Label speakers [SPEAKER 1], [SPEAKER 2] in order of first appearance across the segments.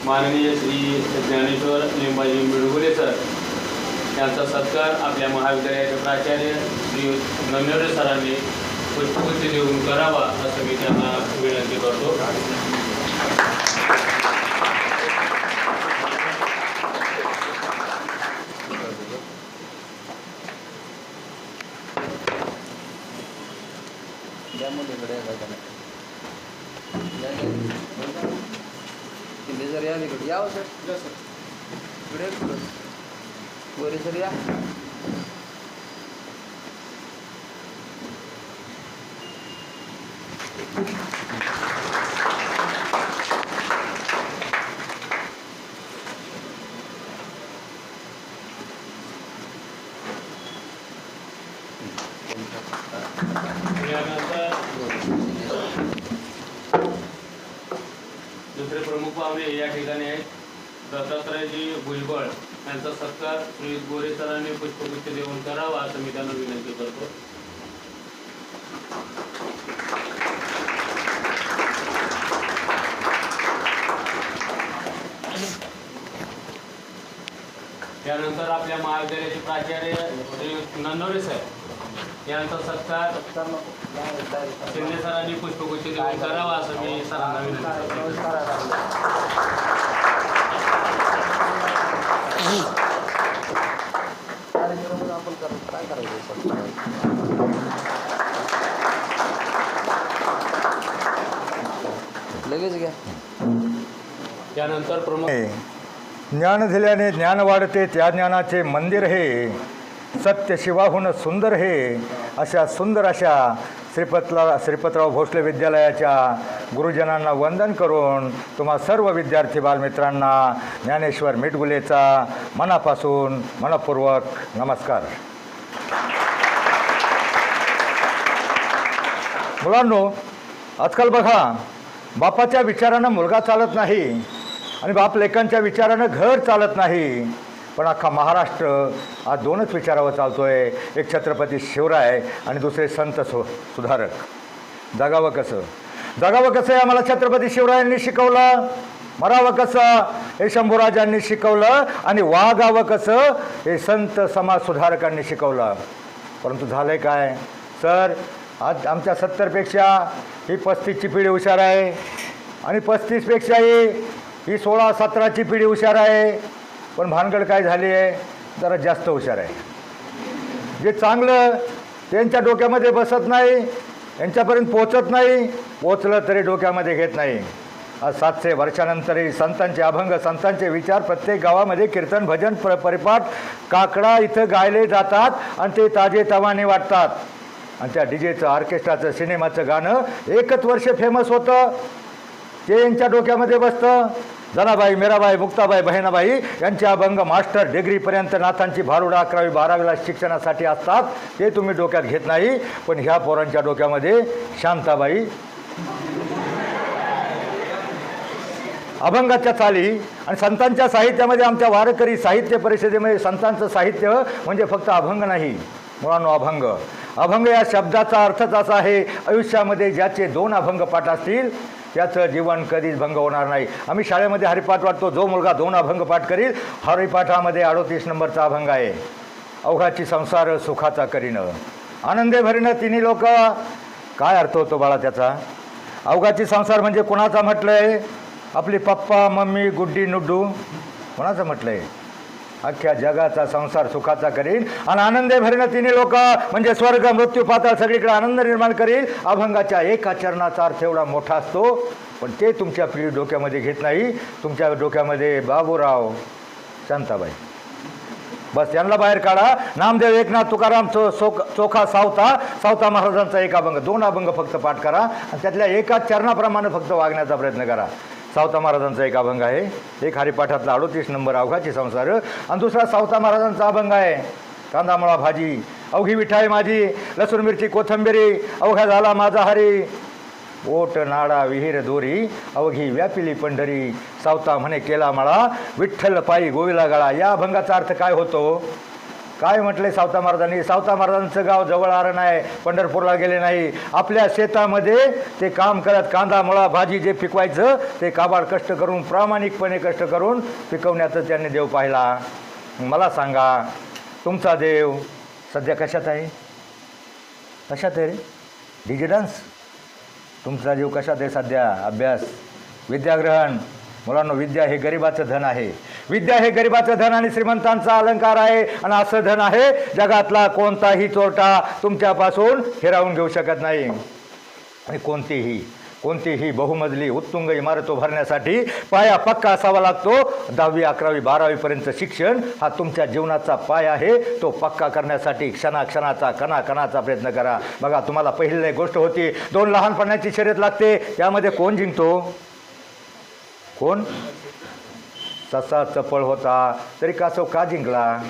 [SPEAKER 1] माननीय श्री ज्ञानेश्वर लिंबाजी मिळगुले सर यांचा सत्कार आपल्या महाविद्यालयाचे प्राचार्य श्री नन्नवरे सरांनी पुष्पगुच्छ देऊन करावा असं मी त्यांना विनंती करतो.
[SPEAKER 2] यावं सर इकडे गोरे सर या.
[SPEAKER 1] दुसरे प्रमुख पाहुणे या ठिकाणी आहेत. दत्तात्रयजी भुजबळ यांचा सत्कार श्री गोरे सरांनी पुष्पगुच्छ देऊन करावा असं मी त्यांना विनंती करतो. त्यानंतर आपल्या महाविद्यालयाचे प्राचार्य श्री नन्नवरे सर यांचा सत्कार शिंदे सरांनी पुष्पगुच्छ देऊन करावा असं मी सरांना विनंती करतो.
[SPEAKER 2] काय करायचं लगेच घ्या.
[SPEAKER 1] त्यानंतर प्रमुख
[SPEAKER 3] ज्ञान दिल्याने ज्ञान वाढते त्या ज्ञानाचे मंदिर हे सत्य शिवाहून सुंदर हे अशा सुंदर अशा श्रीपतराव भोसले विद्यालयाच्या गुरुजनांना वंदन करून तुम्हा सर्व विद्यार्थी बालमित्रांना ज्ञानेश्वर मिटगुलेचा मनापासून मनपूर्वक नमस्कार. मुलांनो, आजकाल बघा, बापाच्या विचारानं मुलगा चालत नाही आणि बाप लेकांच्या विचारानं घर चालत नाही, पण अख्खा महाराष्ट्र आज दोनच विचारावर चालतो आहे. एक छत्रपती शिवराय आणि दुसरे संत सुधारक. जगावं कसं हे आम्हाला छत्रपती शिवरायांनी शिकवलं, मरावं कसं हे शंभूराजांनी शिकवलं आणि वागावं कसं हे संत समाज सुधारकांनी शिकवलं. परंतु झालं काय सर, आज आमच्या 70पेक्षा ही 35ची पिढी हुशार आहे आणि 35पेक्षाही ही 16-17ची पिढी हुशार आहे. पण भानगड काय झाली आहे, जरा जास्त हुशार आहे. जे चांगलं त्यांच्या डोक्यामध्ये बसत नाही, यांच्यापर्यंत पोचत नाही, पोचलं तरी डोक्यामध्ये घेत नाही. आज 700 वर्षानंतरही संतांचे अभंग, संतांचे विचार प्रत्येक गावामध्ये कीर्तन भजन परिपाठ काकडा इथं गायले जातात आणि ते ताजेतवाने वाटतात. आणि त्या डीजेचं, ऑर्केस्ट्राचं, सिनेमाचं गाणं एकच वर्ष फेमस होतं, ते यांच्या डोक्यामध्ये बसतं. जनाबाई, मीराबाई, मुक्ताबाई, बहिणाबाई यांचे अभंग मास्टर डिग्रीपर्यंत नाथांची भारुडं 11वी 12वीला शिक्षणासाठी असतात, ते तुम्ही डोक्यात घेत नाही. पण ह्या पोरांच्या डोक्यामध्ये शांताबाई, अभंगाच्या चाली आणि संतांच्या साहित्यामध्ये, आमच्या वारकरी साहित्य परिषदेमध्ये संतांचं साहित्य म्हणजे फक्त अभंग नाही मुलांनो. अभंग या शब्दाचा अर्थच असा आहे, आयुष्यामध्ये ज्याचे 2 अभंग पाठ असतील त्याचं जीवन कधीच भंग होणार नाही. आम्ही शाळेमध्ये हरिपाठ वाटतो, जो मुलगा 2 अभंग पाठ करील, हरिपाठामध्ये 38 नंबरचा अभंग आहे. अवघाची संसार सुखाचा करीनं, आनंदे भरीनं तिन्ही लोक. काय अर्थ होतो बाळा त्याचा? अवघाची संसार म्हणजे कोणाचा म्हटलं आहे? आपली पप्पा मम्मी गुड्डी नुड्डू कोणाचं म्हटलं आहे? अख्ख्या जगाचा संसार सुखाचा करीन. आणि आनंदे भरीनं तिन्ही लोक म्हणजे स्वर्ग मृत्यू पाताळ सगळीकडे आनंद निर्माण करील. अभंगाच्या एका चरणाचा अर्थ एवढा मोठा असतो, पण ते तुमच्या पिढी डोक्यामध्ये घेत नाही. तुमच्या डोक्यामध्ये बाबूराव, शांताबाई, बस त्यांना बाहेर काढा. नामदेव, एकनाथ, तुकाराम, चोखा, सावता महाराजांचा एक अभंग, 2 अभंग फक्त पाठ करा आणि त्यातल्या एका चरणाप्रमाणे फक्त वागण्याचा प्रयत्न करा. सावता महाराजांचा एक अभंग आहे, एक हरिपाठातला 38 नंबर अवघाची संसार, आणि दुसरा सावता महाराजांचा अभंग आहे कांदा मुळा भाजी, अवघी विठाई माझी, लसूण मिरची कोथंबिरी, अवघा झाला माझा हरी, ओट नाडा विहीर दोरी, अवघी व्यापिली पंढरी, सावता म्हणे केला मळा, विठ्ठल पायी गोविला गळा. या अभंगाचा अर्थ काय होतो? काय म्हटलंय सावता महाराजांनी? सावता महाराजांचं गाव जवळ आलं नाही, पंढरपूरला गेले नाही. आपल्या शेतामध्ये ते काम करत कांदा मुळा भाजी जे पिकवायचं ते काबाड कष्ट करून प्रामाणिकपणे कष्ट करून पिकवण्याचं त्यांनी देव पाहिला. मला सांगा, तुमचा देव सध्या कशात आहे? कशात आहे रे? DJ dance? तुमचा जीव कशात आहे सध्या? अभ्यास, विद्याग्रहण. मुलांनो, विद्या हे गरिबाचं धन आहे. विद्या हे गरिबाचं धन आणि श्रीमंतांचा अलंकार आहे. आणि असं धन आहे जगातला कोणताही चोरटा तुमच्यापासून हिरावून घेऊ शकत नाही. आणि कोणतीही बहुमजली उत्तुंग इमारत उभारण्यासाठी पाया पक्का असावा लागतो. 10वी 11वी 12वीपर्यंत शिक्षण हा तुमच्या जीवनाचा पाया आहे. तो पक्का करण्यासाठी क्षणाक्षणाचा कणाकणाचा प्रयत्न करा. बघा, तुम्हाला पहिली गोष्ट होती, 2 लहानपणाची शर्यत लागते. त्यामध्ये कोण जिंकतो? कोण? ससा चपळ होता तरी कासव का जिंकला?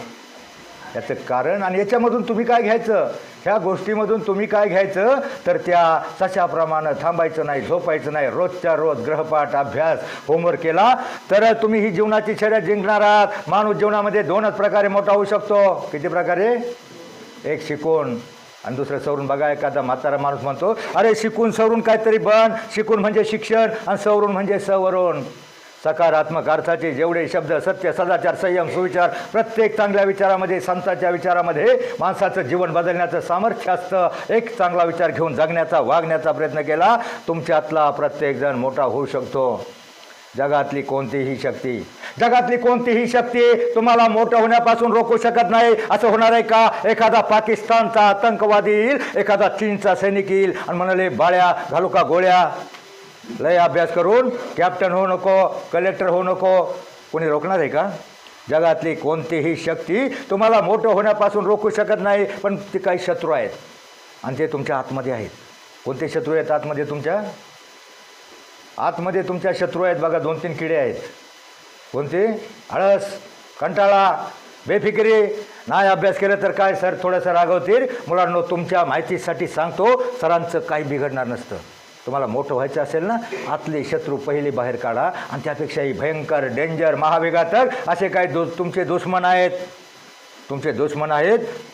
[SPEAKER 3] याचं कारण. आणि याच्यामधून तुम्ही काय घ्यायचं? ह्या गोष्टीमधून तुम्ही काय घ्यायचं? तर त्या सशाप्रमाणे थांबायचं नाही, झोपायचं नाही. रोजच्या रोज ग्रहपाठ, अभ्यास, होमवर्क केला तर तुम्ही ही जीवनाची शर्यत जिंकणार आहात. माणूस जीवनामध्ये 2च प्रकारे मोठा होऊ शकतो. किती प्रकारे? एक शिकून आणि दुसरं सवरून. बघा, एखादा म्हातारा माणूस म्हणतो, अरे शिकून सवरून काहीतरी बन. शिकून म्हणजे शिक्षण आणि सवरून म्हणजे सवरून. सकारात्मक अर्थाचे जेवढे शब्द, सत्य, सदाचार, संयम, सुविचार, प्रत्येक चांगल्या विचारामध्ये, संतांच्या विचारामध्ये माणसाचं जीवन बदलण्याचं सामर्थ्य असतं. एक चांगला विचार घेऊन जगण्याचा, वागण्याचा प्रयत्न केला, तुमच्यातला प्रत्येकजण मोठा होऊ शकतो. जगातली कोणतीही शक्ती तुम्हाला मोठं होण्यापासून रोखू शकत नाही. असं होणार आहे का? एखादा पाकिस्तानचा आतंकवादी येईल, एखादा चीनचा सैनिक येईल आणि म्हणाले, बाळ्या घालू का गोळ्या? लय अभ्यास करून कॅप्टन होऊ नको, कलेक्टर होऊ नको. कोणी रोखणार आहे का? जगातली कोणतीही शक्ती तुम्हाला मोठं होण्यापासून रोखू शकत नाही. पण ते काही शत्रू आहेत आणि ते तुमच्या आतमध्ये आहेत. कोणते शत्रू आहेत आतमध्ये? आतमध्ये तुमच्या शत्रू आहेत. बघा, 2-3 किडे आहेत. कोणते? आळस, कंटाळा, बेफिकिरी. नाही अभ्यास केलं तर काय सर थोडंसं रागवतील. मुलांनो, तुमच्या माहितीसाठी सांगतो, सरांचं काही बिघडणार नसतं. तुम्हाला मोठं व्हायचं असेल ना, आतले शत्रू पहिले बाहेर काढा. आणि त्यापेक्षाही भयंकर, डेंजर, महाविघातक असे काही तुमचे दुश्मन आहेत.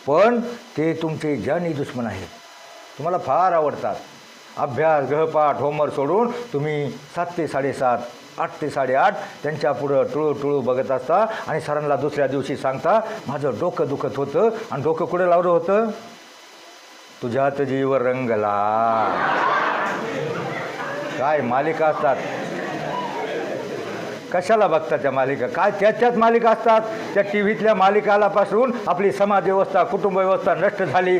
[SPEAKER 3] पण ते तुमचे जानी दुश्मन आहेत. तुम्हाला फार आवडतात. अभ्यास, गृहपाठ, होमवर्क सोडून तुम्ही 7 ते 7:30, 8 ते 8:30 त्यांच्या पुढं टुळू बघत असता. आणि सरांना दुसऱ्या दिवशी सांगता, माझं डोकं दुखत होतं. आणि डोकं कुठं लावलं होतं? तुझ्यात जीव रंगला. काय मालिका असतात? कशाला बघता त्या मालिका? काय त्याच्यात मालिका असतात? त्या टी व्हीतल्या मालिकालापासून आपली समाज व्यवस्था, कुटुंब व्यवस्था नष्ट झाली.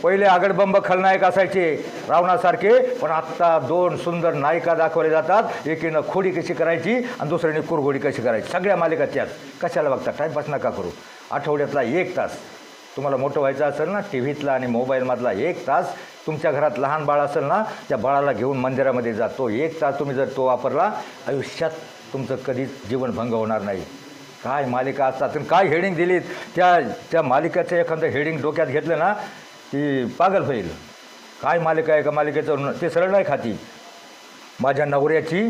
[SPEAKER 3] पहिले आगडबंब खलनायक असायचे रावणासारखे. पण आत्ता 2 सुंदर नायिका दाखवले जातात. एकीनं खोडी कशी करायची आणि दुसरीने कुरघोडी कशी करायची. सगळ्या मालिका त्याच. कशाला बघता? टाईमपास नका करू. आठवड्यातला 1 तास तुम्हाला मोठं व्हायचं असेल ना, टी व्हीतला आणि मोबाईलमधला 1 तास. तुमच्या घरात लहान बाळ असेल ना, त्या बाळाला घेऊन मंदिरामध्ये जा. तो 1 तास तुम्ही जर तो वापरला, आयुष्यात तुमचं कधीच जीवनभंग होणार नाही. काय मालिका असतात आणि काय हेडिंग दिलीत. त्या मालिकेचं एखादं हेडिंग डोक्यात घेतलं ना, ती पागल होईल. काय मालिका आहे का? मालिकेचं ते सरळ नाही खाती, माझ्या नवऱ्याची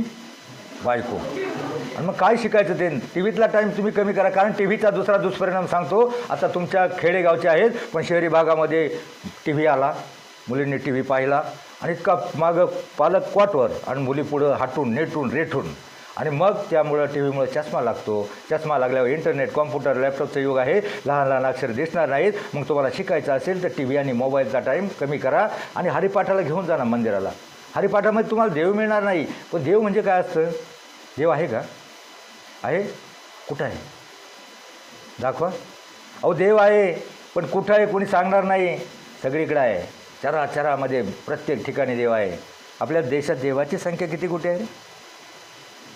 [SPEAKER 3] बायको. आणि मग काय शिकायचं ते? टी व्हीतला टाईम तुम्ही कमी करा. कारण टी व्हीचा दुसरा दुष्परिणाम सांगतो. आता तुमच्या खेडेगावचे आहेत, पण शहरी भागामध्ये टी व्ही आला, मुलींनी टी व्ही पाहिला आणि इतका मागं पालक क्वाटवर आणि मुली पुढं हाटून नेटून रेटून. आणि मग त्यामुळं टी व्हीमुळे चष्मा लागतो. चष्मा लागल्यावर इंटरनेट, कॉम्प्युटर, लॅपटॉपचं युग आहे. लहान अक्षर दिसणार नाहीत. मग तुम्हाला शिकायचं असेल तर टी व्ही आणि मोबाईलचा टाईम कमी करा. आणि हरिपाठाला घेऊन जा ना मंदिराला. हरिपाठामध्ये तुम्हाला देव मिळणार नाही. पण देव म्हणजे काय असतं? देव आहे का? आहे? कुठं आहे? दाखवा. अहो, देव आहे, पण कुठं आहे कोणी सांगणार नाही. सगळीकडे आहे. चराचरामध्ये प्रत्येक ठिकाणी देव आहे. आपल्या देशात देवाची संख्या किती कोटी आहे?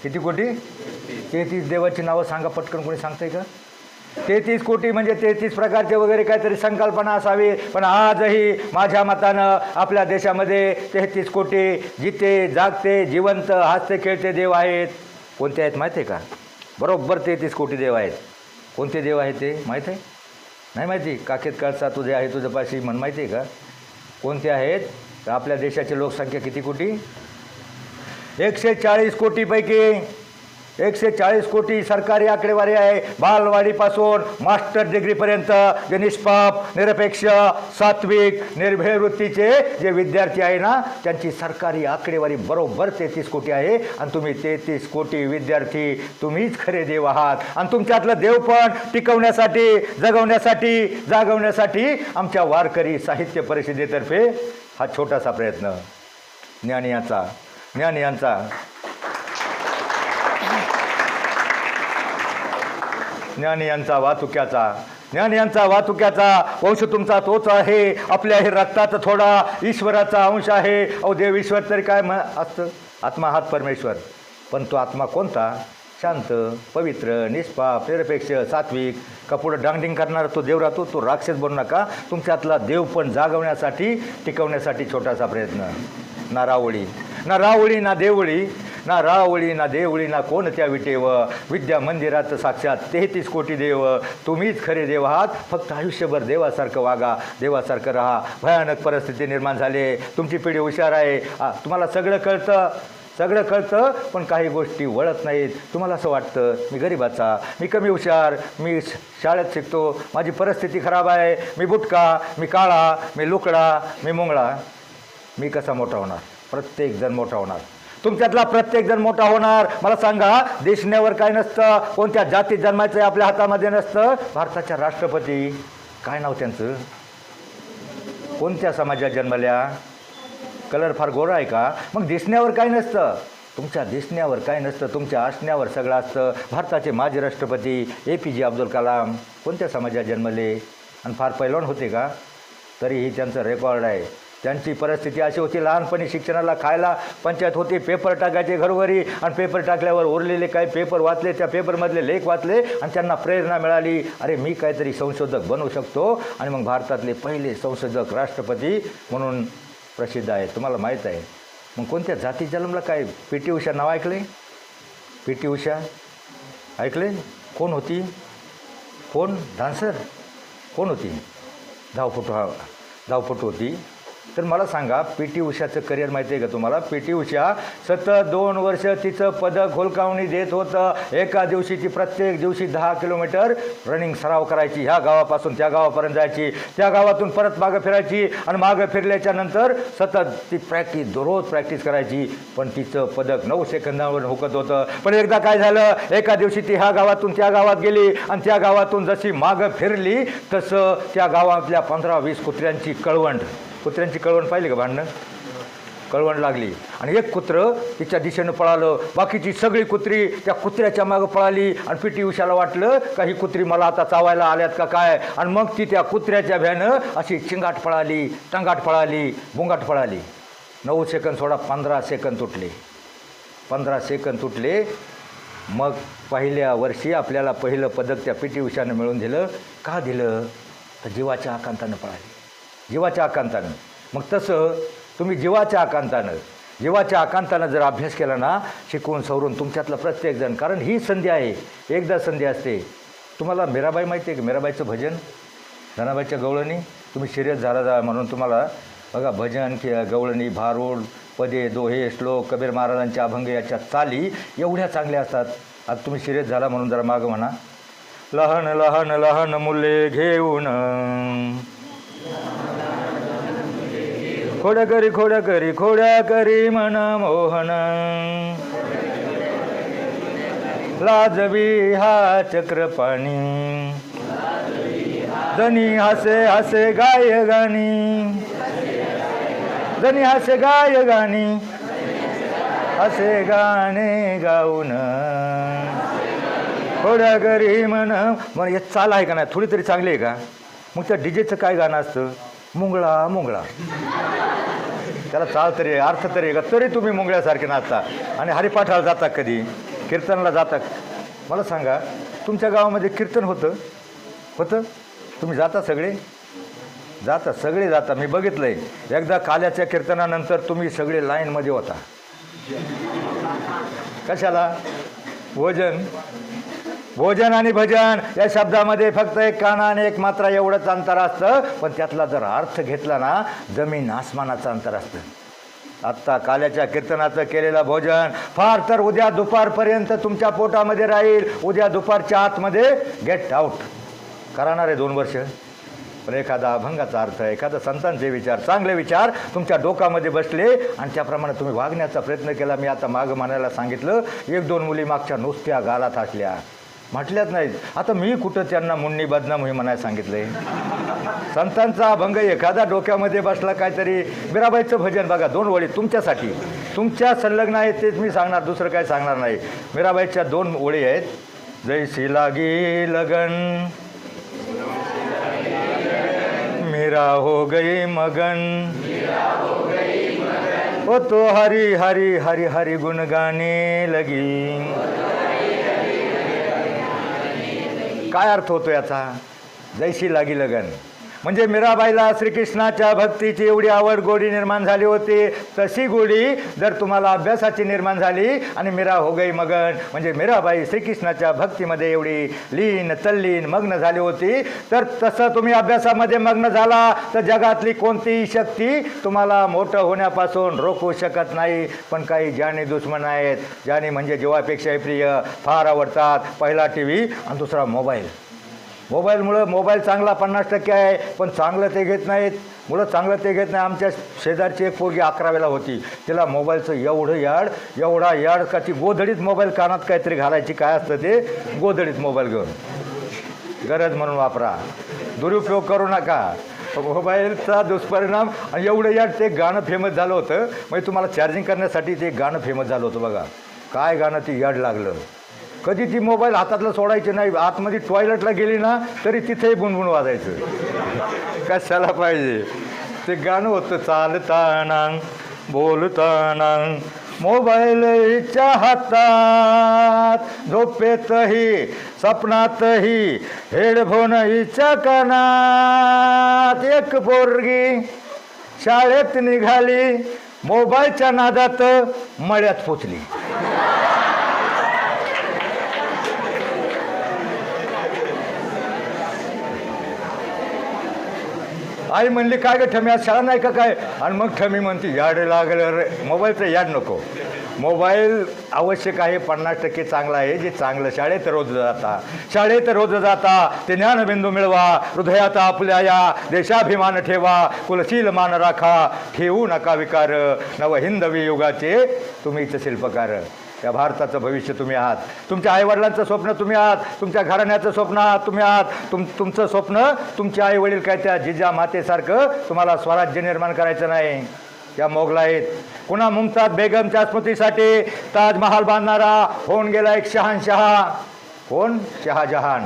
[SPEAKER 3] किती कोटी? 33 देवाची नावं सांगा पटकन. कोणी सांगतंय का? 33 कोटी म्हणजे 33 प्रकारचे वगैरे काहीतरी संकल्पना असावी. पण आजही माझ्या मतानं आपल्या देशामध्ये 33 कोटी जिते जागते, जिवंत, हसते, खेळते देव आहेत. कोणते आहेत माहीत आहे का? बरोबर 33 कोटी देव आहेत. कोणते देव आहेत ते माहीत आहे? नाही माहिती? काखेत कळसा तुझे आहे तुझ्यापाशी म्हण माहिती आहे का? कोणते आहेत? तर आपल्या देशाची लोकसंख्या किती कोटी? 140 कोटीपैकी 140 कोटी सरकारी आकडेवारी आहे. बालवाडीपासून मास्टर डिग्रीपर्यंत जे निष्पाप, निरपेक्ष, सात्विक, निर्भय वृत्तीचे जे विद्यार्थी आहे ना, त्यांची सरकारी आकडेवारी बरोबर 33 कोटी आहे. आणि तुम्ही 33 कोटी विद्यार्थी तुम्हीच खरे देव आहात. आणि तुमच्यातलं देव पण टिकवण्यासाठी, जगवण्यासाठी, जागवण्यासाठी आमच्या वारकरी साहित्य परिषदेतर्फे हा छोटासा प्रयत्न. ज्ञानी यांचा वाहतुक्याचा वंश तुमचा तोच आहे. आपल्याही रक्तात थोडा ईश्वराचा अंश आहे. अहो देव ईश्वर तरी काय असतं? आत्मा हात परमेश्वर. पण तो आत्मा कोणता? शांत, पवित्र, निष्पाप, निरपेक्ष, सात्विक. का पुढं डांगडिंग करणारा तो देव राहतो? तो राक्षस बनू नका. तुमच्यातला देव पण जागवण्यासाठी, टिकवण्यासाठी छोटासा प्रयत्न. ना रावळी ना देवळी ना कोणत्या विटेव. विद्या मंदिरात साक्षात 33 कोटी देव. तुम्हीच खरे देव आहात. फक्त आयुष्यभर देवासारखं वागा, देवासारखं राहा. भयानक परिस्थिती निर्माण झाली. तुमची पिढी हुशार आहे. तुम्हाला सगळं कळतं पण काही गोष्टी वळत नाहीत. तुम्हाला असं वाटतं मी गरीबाचा, मी कमी हुशार, मी शाळेत शिकतो, माझी परिस्थिती खराब आहे, मी बुटका, मी काळा, मी लुकडा, मी मुंगळा. मी कसा मोठा होणार? प्रत्येकजण मोठा होणार. तुमच्यातला प्रत्येकजण मोठा होणार. मला सांगा, दिसण्यावर काय नसतं, कोणत्या जातीत जन्मायचं आपल्या हातामध्ये नसतं. भारताच्या राष्ट्रपती काय नाव त्यांचं? कोणत्या समाजात जन्मल्या? कलर फार गोरा आहे का? मग दिसण्यावर काय नसतं. तुमच्या दिसण्यावर काय नसतं, तुमच्या असण्यावर सगळं असतं. भारताचे माजी राष्ट्रपती APJ अब्दुल कलाम कोणत्या समाजात जन्मले आणि फार पैलवान होते का? तरीही त्यांचं रेकॉर्ड आहे. त्यांची परिस्थिती अशी होती, लहानपणी शिक्षणाला खायला पंचायत होती, पेपर टाकायचे घरोघरी. आणि पेपर टाकल्यावर उरलेले काही पेपर वाचले, त्या पेपरमधले लेख वाचले आणि त्यांना प्रेरणा मिळाली. अरे मी काहीतरी संशोधक बनवू शकतो. आणि मग भारतातले पहिले संशोधक राष्ट्रपती म्हणून प्रसिद्ध आहे. तुम्हाला माहीत आहे. मग कोणत्या जाती जन्मला? काय PT उषा नाव ऐकले? PT उषा ऐकले? कोण होती? कोण? डान्सर कोण होती? धावपटू होती. तर मला सांगा, PT उषाचं करिअर माहिती आहे का तुम्हाला? PT उषा सतत 2 वर्ष तिचं पदक हुलकावणी देत होतं. एका दिवशी ती प्रत्येक दिवशी 10 किलोमीटर रनिंग सराव करायची. ह्या गावापासून त्या गावापर्यंत जायची, त्या गावातून परत मागं फिरायची आणि मागं फिरल्याच्या नंतर सतत ती दररोज प्रॅक्टिस करायची. पण तिचं पदक 9 सेकंदावर हुकत होतं. पण एकदा काय झालं, एका दिवशी ती ह्या गावातून त्या गावात गेली आणि त्या गावातून जशी मागं फिरली तसं त्या गावातल्या 15-20 कुत्र्यांची कळवण पाहिली का? भांडणं कळवण लागली आणि एक कुत्रं तिच्या दिशेनं पळालं. बाकीची सगळी कुत्री त्या कुत्र्याच्या मागं पळाली. आणि PT उषाला वाटलं का ही कुत्री मला आता चावायला आल्यात का काय. आणि मग ती त्या कुत्र्याच्या भ्यानं अशी चिंगाट पळाली, टंगाट पळाली, बुंगाट पळाली. 9 सेकंद सोडा 15 सेकंद तुटले. मग पहिल्या वर्षी आपल्याला पहिलं पदक त्या PT उषानं मिळवून दिलं. का दिलं? तर जीवाच्या आकांतानं पळाली, जीवाच्या आकांतानं. मग तसं तुम्ही जीवाच्या आकांतानं जर अभ्यास केला ना, शिकवून सवरून तुमच्यातलं प्रत्येकजण, कारण ही संधी आहे, एकदा संधी असते. तुम्हाला मीराबाई माहिती आहे का? मीराबाईचं भजन, धनाबाईच्या गवळणी. तुम्ही शिर्यत झाला म्हणून तुम्हाला बघा भजन की गवळणी, भारूड, पदे, दोहे, श्लोक, कबीर महाराजांच्या अभंग याच्या चाली एवढ्या चांगल्या असतात. आता तुम्ही शिर्यत झाला म्हणून जरा मागं म्हणा. लहान लहान लहान मुले घेऊन खोड्या करी मन मोहन, लाजवी हा चक्रपाणी, जनी हसे गाय गाणी, हसे गाणे गाऊन खोड्या करी मन. हे चाल आहे का नाही? थोडी तरी चांगली आहे का? मग त्या डीजेचं काय गाणं असतं? मुंगळा. त्याला चाल तरी, अर्थ तरी का? तरी तुम्ही मुंगळ्यासारखे नाचता. आणि हरिपाठाला जाता, कधी कीर्तनाला जाता? मला सांगा, तुमच्या गावामध्ये कीर्तन होतं? तुम्ही जाता? सगळे जाता. मी बघितलं आहे. एकदा काल्याच्या कीर्तनानंतर तुम्ही सगळे लाईनमध्ये होता. कशाला? भोजन आणि भजन या शब्दामध्ये फक्त एक काना आणि एक मात्रा एवढंच अंतर असतं. पण त्यातला जर अर्थ घेतला ना, जमीन आसमानाचं अंतर असतं. आत्ता काल्याच्या कीर्तनाचं केलेलं भोजन फार तर उद्या दुपारपर्यंत तुमच्या पोटामध्ये राहील. उद्या दुपारच्या आतमध्ये गेट आउट. करणार आहे 2 वर्ष. पण एखादा अभंगाचा अर्थ, एखादा संतांचे विचार, चांगले विचार तुमच्या डोकामध्ये बसले आणि त्याप्रमाणे तुम्ही वागण्याचा प्रयत्न केला. मी आता मागं म्हणायला सांगितलं, 1-2 मुली मागच्या नुसत्या गालात हसल्या, म्हटल्याच नाहीत. आता मी कुठं त्यांना मुन्नी बदनाम होई म्हणायला सांगितले. संतांचा अभंग एखादा डोक्यामध्ये बसला, काहीतरी मीराबाईचं भजन बघा, 2 ओळी तुमच्यासाठी, तुमच्या संलग्न आहेत तेच मी सांगणार, दुसरं काय सांगणार नाही. मीराबाईच्या 2 ओळी आहेत. जैसी लागी लगन मीरा हो गई मगन, ओ तो हरी हरी हरी हरी गुण गाने लगी. काय अर्थ होतो याचा? जैशी लागी लगन म्हणजे मीराबाईला श्रीकृष्णाच्या भक्तीची एवढी आवड, गोडी निर्माण झाली होती. तशी गोडी जर तुम्हाला अभ्यासाची निर्माण झाली आणि मीरा हो गई मगन म्हणजे मीराबाई श्रीकृष्णाच्या भक्तीमध्ये एवढी लीन तल्लीन मग्न झाली होती, तर तसं तुम्ही अभ्यासामध्ये मग्न झाला तर जगातली कोणतीही शक्ती तुम्हाला मोठं होण्यापासून रोखू शकत नाही. पण काही जाणी दुश्मन आहेत, जाणी म्हणजे जीवापेक्षाही प्रिय, फार आवडतात. पहिला TV आणि दुसरा मोबाईल. मोबाईलमुळं मोबाईल चांगला 50% आहे, पण चांगलं ते घेत नाहीत. मुलं चांगलं ते घेत नाही. आमच्या शेजारची एक पोरगी 11वीला होती, तिला मोबाईलचं एवढा याड का ती गोधडीत मोबाईल कानात काहीतरी घालायची, काय असतं ते गोधडीत मोबाईल घेऊन. गरज म्हणून वापरा, दुरुपयोग करू नका. मोबाईलचा दुष्परिणाम. आणि एवढं याड ते गाणं फेमस झालं होतं, म्हणजे तुम्हाला चार्जिंग करण्यासाठी ते गाणं फेमस झालं होतं बघा. काय गाणं ते याड लागलं. कधी ती मोबाईल हातातलं सोडायची नाही. आतमध्ये टॉयलेटला गेली ना तरी तिथेही बुणबुण वाजायचं. कशाला पाहिजे ते गाणं होतं. चालताना बोलताना मोबाईलच्या हातात, झोपेतही सपनातही हेडफोन हिच्या कानात. एक पोरगी शाळेत निघाली, मोबाईलच्या नादात मळ्यात पोचली. आई म्हणली, काय ग ठमी, आज शाळा नाही का काय? आणि मग ठमी म्हणते, याड लागलं रे. मोबाईलचं याड नको. मोबाईल आवश्यक आहे, 50% चांगला आहे. जे चांगलं शाळेत रोज जाता ते ज्ञानबिंदू मिळवा. हृदयात आपल्या या देशाभिमान ठेवा, कुलशील मान राखा, ठेवू नका विकार. नव हिंदवी युगाचे तुम्हीच शिल्पकार. या भारताचं भविष्य तुम्ही आहात. तुमच्या आईवडिलांचं स्वप्न तुम्ही आहात. तुमच्या घराण्याचं स्वप्न आहात तुम्ही आहात. तुमचं स्वप्न तुमचे आईवडील काय त्या जिजा मातेसारखं तुम्हाला स्वराज्य निर्माण करायचं नाही. त्या मोगलाईत पुन्हा मुमताज बेगमच्या स्मृतीसाठी ताजमहाल बांधणारा होऊन गेला एक शहानशहा. कोण? शहाजहान.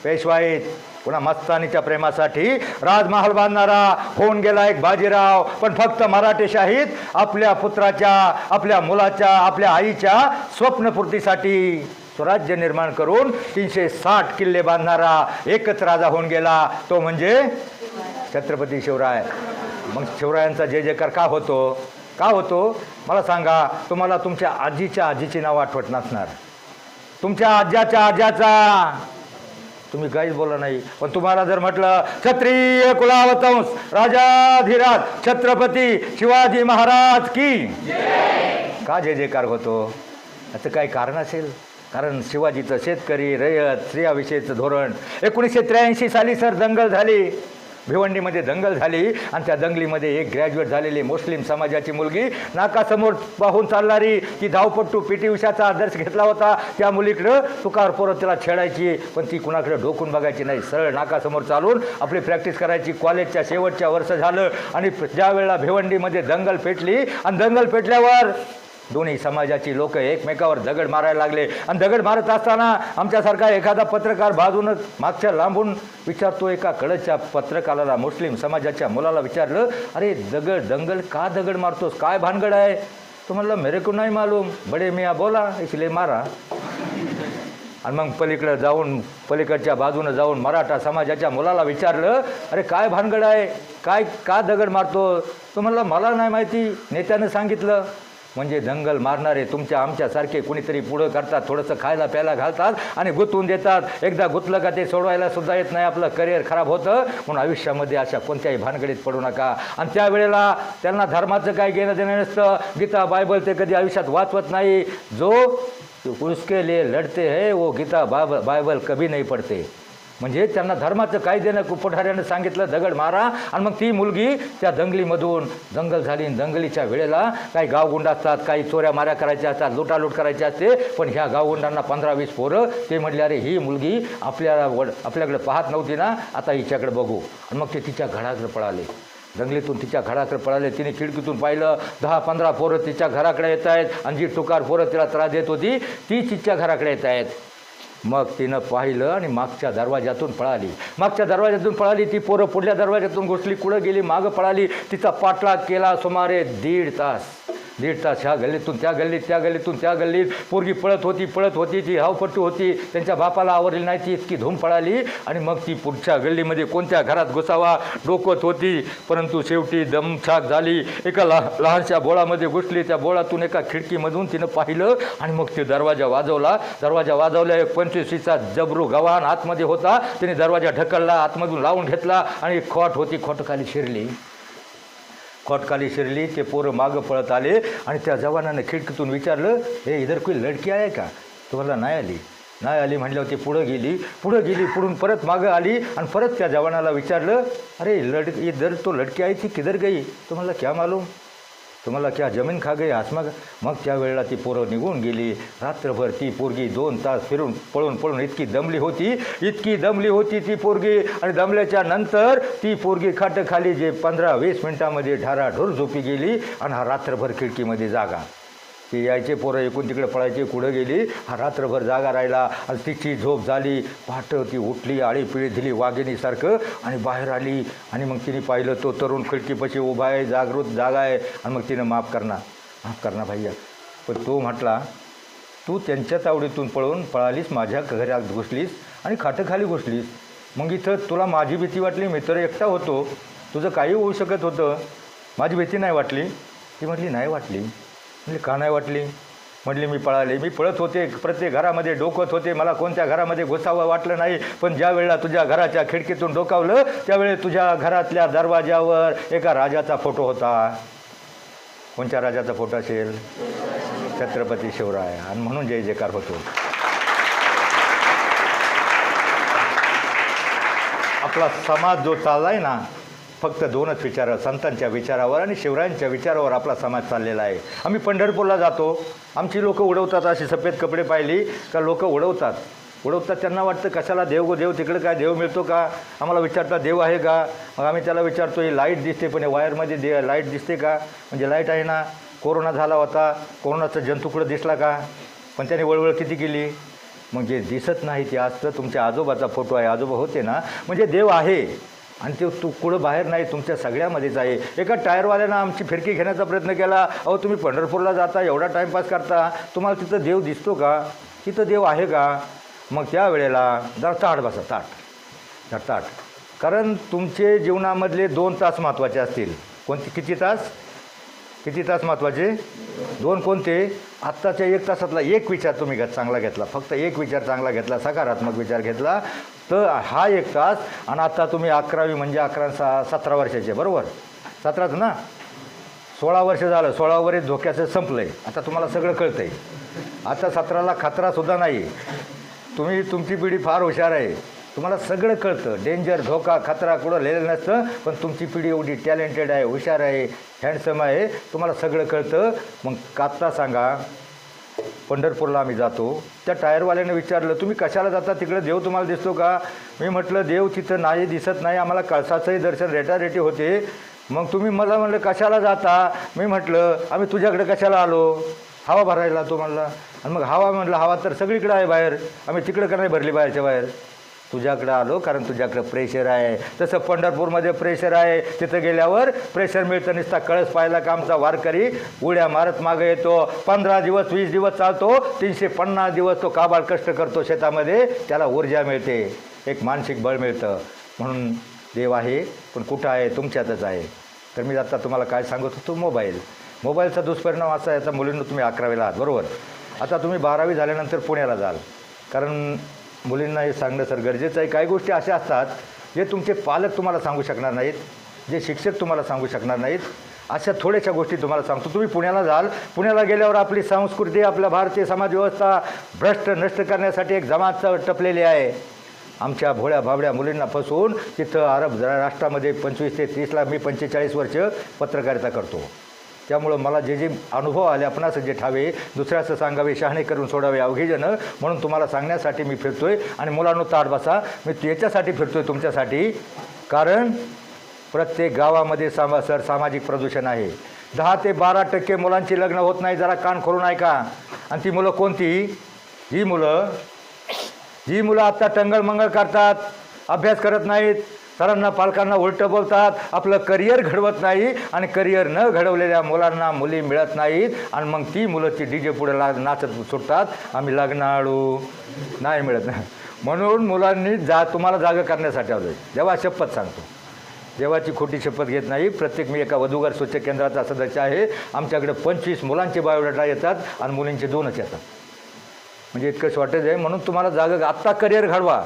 [SPEAKER 3] पेशवाईत पुन्हा मस्तानीच्या प्रेमासाठी राजमहाल बांधणारा होऊन गेला एक बाजीराव. पण फक्त मराठेशाहीत आपल्या पुत्राच्या, आपल्या मुलाच्या, आपल्या आईच्या स्वप्नपूर्तीसाठी स्वराज्य निर्माण करून 360 किल्ले बांधणारा एकच राजा होऊन गेला, तो म्हणजे छत्रपती शिवराय. मग शिवरायांचा जय जयकार का होतो मला सांगा. तुम्हाला तुमच्या आजीच्या आजीची नाव आठवत नसणार, तुमच्या आज्याचा तुम्ही काहीच बोला नाही. पण तुम्हाला जर म्हटलं क्षत्रिय कुलावतंस राजाधिराज छत्रपती शिवाजी महाराज की का जय जयकार होतो? असं काही कारण असेल. कारण शिवाजीचं शेतकरी, रयत, स्त्रियाविषयीचं धोरण. 1983 साली सर दंगल झाली, भिवंडीमध्ये दंगल झाली. आणि त्या दंगलीमध्ये एक ग्रॅज्युएट झालेली मुस्लिम समाजाची मुलगी, नाकासमोर पाहून चालणारी ती धावपट्टू PT उषाचा आदर्श घेतला होता. त्या मुलीकडं तुकार पोरं तिला छेडायची, पण ती कुणाकडे ढोकून बघायची नाही. सरळ नाकासमोर चालून आपली प्रॅक्टिस करायची. कॉलेजच्या शेवटच्या वर्ष झालं आणि ज्या वेळेला भिवंडीमध्ये दंगल पेटली आणि दंगल पेटल्यावर दोन्ही समाजाची लोक एकमेकावर दगड मारायला लागले. आणि दगड मारत असताना आमच्यासारखा एखादा पत्रकार बाजूनं मागच्या लांबून विचारतो, एका कडच्या पत्रकाराला, मुस्लिम समाजाच्या मुलाला विचारलं, अरे दंगल का दगड मारतोस, काय भानगड आहे? तो म्हणलं, मेरे को नाही मालूम, बडे मियाँ बोला इसलिए मारा. आणि मग पलीकडच्या बाजूनं जाऊन मराठा समाजाच्या मुलाला विचारलं, अरे काय भानगड आहे, का दगड मारतो? तो म्हणला, मला नाही माहिती, नेत्यानं सांगितलं. म्हणजे दंगल मारणारे तुमच्या आमच्यासारखे कुणीतरी पुढं करतात, थोडंसं खायला प्यायला घालतात आणि गुंतवून देतात. एकदा गुंतलं का ते सोडवायला सुद्धा येत नाही, आपलं करिअर खराब होतं. म्हणून आयुष्यामध्ये अशा कोणत्याही भानगडीत पडू नका. आणि त्यावेळेला त्यांना धर्माचं काय घेणं देणं नसतं. गीता बायबल ते कधी आयुष्यात वाचवत नाही. जो उसके लिए लढते है वो गीता बायबल कभी नाही पडते. म्हणजे त्यांना धर्माचं काय देणं. पुढाऱ्यानं सांगितलं दगड मारा. आणि मग ती मुलगी त्या दंगलीमधून दंगल झाली. दंगलीच्या वेळेला काही गावगुंड असतात, काही चोऱ्या माऱ्या करायच्या असतात, लुटालूट करायची असते. पण ह्या गावगुंडांना 15-20 पोरं ते म्हटले अरे ही मुलगी आपल्याकडे पाहत नव्हती ना, आता हिच्याकडे बघू. आणि मग ते तिच्या घराकडे पळाले. दंगलीतून तिच्या घराकडे पळाले. तिने खिडकीतून पाहिलं 10-15 पोरं तिच्या घराकडे येत आहेत. आणि जी टुकार पोरं तिला त्रास देत होती ती तिच्या घराकडे येत आहेत. मग तिनं पाहिलं आणि मागच्या दरवाजातून पळाली. ती पोरं पुढल्या दरवाजातून घुसली, कुठं गेली, मागं पळाली. तिचा पाठलाग केला सुमारे 1.5 तास. ह्या गल्लीतून त्या गल्लीत पोरगी पळत होती. ती हावपट्टू होती. त्यांच्या बापाला आवरली नाही, ती इतकी धूम पळाली. आणि मग ती पुढच्या गल्लीमध्ये कोणत्या घरात घुसावा डोकत होती. परंतु शेवटी दमछाक झाली. एका लहानशा बोळामध्ये घुसली. त्या बोळातून एका खिडकीमधून तिनं पाहिलं आणि मग ते दरवाजा वाजवला. एक 25चा जबरू गव्हाण आतमध्ये होता. तिने दरवाजा ढकलला, आतमधून लावून घेतला आणि खोटखाली शिरली. ते पोरं मागं पळत आले आणि त्या जवानानं खिडकीतून विचारलं हे इधर कोई लडकी आहे का. तुम्हाला नाही आली म्हणल्यावर ती पुढं गेली. पुढून परत मागं आली आणि परत त्या जवानाला विचारलं अरे इधर तो लडकी आई थी किधर गई, तुम्हाला क्या मालूम, तुम्हाला क्या जमीन खा गई आसमा. मग त्यावेळेला ती पोरं निघून गेली. रात्रभर ती पोरगी 2 तास फिरून पळून इतकी दमली होती ती पोरगी. आणि दमल्याच्या नंतर ती पोरगी खाली जे 15-20 मिनिटामध्ये ढाराढोर झोपी गेली. आणि हा रात्रभर खिडकीमध्ये जागा. ती यायचे पोरं एकूण तिकडे पळायचे, कुठं गेली. हा रात्रभर जागा राहिला. आणि तिची झोप झाली. पहाटे ती उठली, आळीपिळी दिली वाघिणीसारखं आणि बाहेर आली. आणि मग तिने पाहिलं तो तरुण खिडकीपाशी उभा आहे, जागृत जागा आहे. आणि मग तिनं माफ करणार भैया. पण तो म्हटला तू त्यांच्या तावडीतून पळालीस, माझ्या घरात घुसलीस आणि खाली घुसलीस. मग इथं तुला माझी भीती वाटली, मी तर एकटा होतो, तुझं काही होऊ शकत होतं, माझी भीती नाही वाटली. ती म्हटली नाही वाटली. म्हणजे का नाही वाटली. म्हटली मी पळत होते, प्रत्येक घरामध्ये डोकत होते, मला कोणत्या घरामध्ये घुसावं वाटलं नाही. पण ज्या वेळेला तुझ्या घराच्या खिडकीतून डोकावलं त्यावेळेस तुझ्या घरातल्या दरवाजावर एका राजाचा फोटो होता. कोणत्या राजाचा फोटो असेल, छत्रपती शिवराय. आणि म्हणून जय जयकार होतो. आपला समाज जो चाललाय ना फक्त 2च विचार, संतांच्या विचारावर आणि शिवरायांच्या विचारावर आपला समाज चाललेला आहे. आम्ही पंढरपूरला जातो, आमची लोक उडवतात, अशी सफेद कपडे पाहिली का लोक उडवतात. त्यांना वाटतं कशाला देव तिकडे काय देव मिळतो का. आम्हाला विचारतात देव आहे का. मग आम्ही त्याला विचारतो ही लाईट दिसते पण वायरमध्ये लाईट दिसते का. म्हणजे लाईट आहे ना. कोरोना झाला होता, कोरोनाचा जंतुकडं दिसला का. पण त्याने वळवळ किती केली. मग जे दिसत नाही ते असतं. तुमच्या आजोबाचा फोटो आहे, आजोबा होते ना, म्हणजे देव आहे. आणि ते कुठं बाहेर नाही, तुमच्या सगळ्यामध्येच आहे. एका टायरवाल्यानं आमची फिरकी घेण्याचा प्रयत्न केला. अहो तुम्ही पंढरपूरला जाता, एवढा टाईमपास करता, तुम्हाला तिथं देव दिसतो का, तिथं देव आहे का. मग त्या वेळेला जरा ताट बसा, ताट. कारण तुमचे जीवनामधले 2 तास महत्त्वाचे असतील. किती तास महत्त्वाचे. 2 कोणते. आत्ताच्या 1 तासातला एक विचार तुम्ही चांगला घेतला, फक्त एक विचार चांगला घेतला, सकारात्मक विचार घेतला तर हा 1 तास. आणि आता तुम्ही 11वी म्हणजे 17 वर्षाचे, बरोबर. 17च ना. 16 वर्ष झालं, 16 वर्ष धोक्याचं संपलं आहे. आता तुम्हाला सगळं कळतं आहे. आता 17ला खतरासुद्धा नाही. तुमची पिढी फार हुशार आहे, तुम्हाला सगळं कळतं. डेंजर, धोका, खतरा कुठं लिहिलेलं नसतं. पण तुमची पिढी एवढी टॅलेंटेड आहे, हुशार आहे, हँडसम आहे, तुम्हाला सगळं कळतं. मग आत्ता सांगा, पंढरपूरला आम्ही जातो, त्या टायरवाल्यानं विचारलं तुम्ही कशाला जाता, तिकडे देव तुम्हाला दिसतो का. मी म्हटलं देव तिथं नाही दिसत नाही, आम्हाला कळसाचंही दर्शन रेटारेटी होते. मग तुम्ही मला म्हणलं कशाला जाता. मी म्हटलं आम्ही तुझ्याकडे कशाला आलो, हवा भरायला. तो म्हणला. आणि मग हवा म्हटलं हवा तर सगळीकडे आहे बाहेर, आम्ही तिकडं का नाही भरली बाहेरच्या बाहेर. तुझ्याकडं आलो कारण तुझ्याकडं प्रेशर आहे. तसं पंढरपूरमध्ये प्रेशर आहे. तिथं गेल्यावर प्रेशर मिळतं. नुसता कळस पाहिला का आमचा वारकरी उड्या मारत मागं येतो. 15 दिवस 20 दिवस चालतो, 350 दिवस तो काबाड कष्ट करतो शेतामध्ये, त्याला ऊर्जा मिळते, एक मानसिक बळ मिळतं. म्हणून देव आहे, पण कुठं आहे, तुमच्यातच आहे. तर मी आता तुम्हाला काय सांगत होतो, मोबाईलचा दुष्परिणाम असा आहे, आता मुलींना तुम्ही 11वीला आहात बरोबर, आता तुम्ही 12वी झाल्यानंतर पुण्याला जाल, कारण मुलींना हे सांगणं सर गरजेचं आहे. काही गोष्टी अशा असतात जे तुमचे पालक तुम्हाला सांगू शकणार नाहीत, जे शिक्षक तुम्हाला सांगू शकणार नाहीत. अशा थोड्याशा गोष्टी तुम्हाला सांगतो. तुम्ही पुण्याला जाल, पुण्याला गेल्यावर आपली संस्कृती, आपल्या भारतीय समाजव्यवस्था भ्रष्ट नष्ट करण्यासाठी एक जमात टपलेली आहे. आमच्या भोळ्या भाबड्या मुलींना फसवून तिथं अरब राष्ट्रामध्ये 25 ते 30 लाख, मी 45 वर्ष पत्रकारिता करतो, त्यामुळं मला जे जे अनुभव आले आपणास जे ठावे दुसऱ्याचं सांगावे, शहाणे करून सोडावे अवघेजनं, म्हणून तुम्हाला सांगण्यासाठी मी फिरतोय. आणि मुलांनो ताट बसा, मी याच्यासाठी फिरतोय तुमच्यासाठी, कारण प्रत्येक गावामध्ये सामाजिक प्रदूषण आहे. 10 ते 12% मुलांची लग्न होत नाही. जरा कान खोलून ऐका. आणि ती मुलं कोणती? ही मुलं आत्ता टंगळमंगळ करतात, अभ्यास करत नाहीत, सरांना पालकांना उलटं बोलतात, आपलं करिअर घडवत नाही, आणि करिअर न घडवलेल्या मुलांना मुली मिळत नाहीत. आणि मग ती मुलं ती DJ पुढे नाचत सुटतात, आम्ही लग्नाळू नाही मिळत. म्हणून मुलांनी तुम्हाला जागं करण्यासाठी आलो आहे. जेव्हा शपथ सांगतो, देवाची खोटी शपथ घेत नाही. प्रत्येक मी एका वधूवर स्वच्छ केंद्राचा सदस्य आहे. आमच्याकडे 25 मुलांचे बायोडाटा येतात आणि मुलींचे 2च येतात. म्हणजे इतकंच वाटत आहे. म्हणून तुम्हाला जागा आत्ता करिअर घडवा,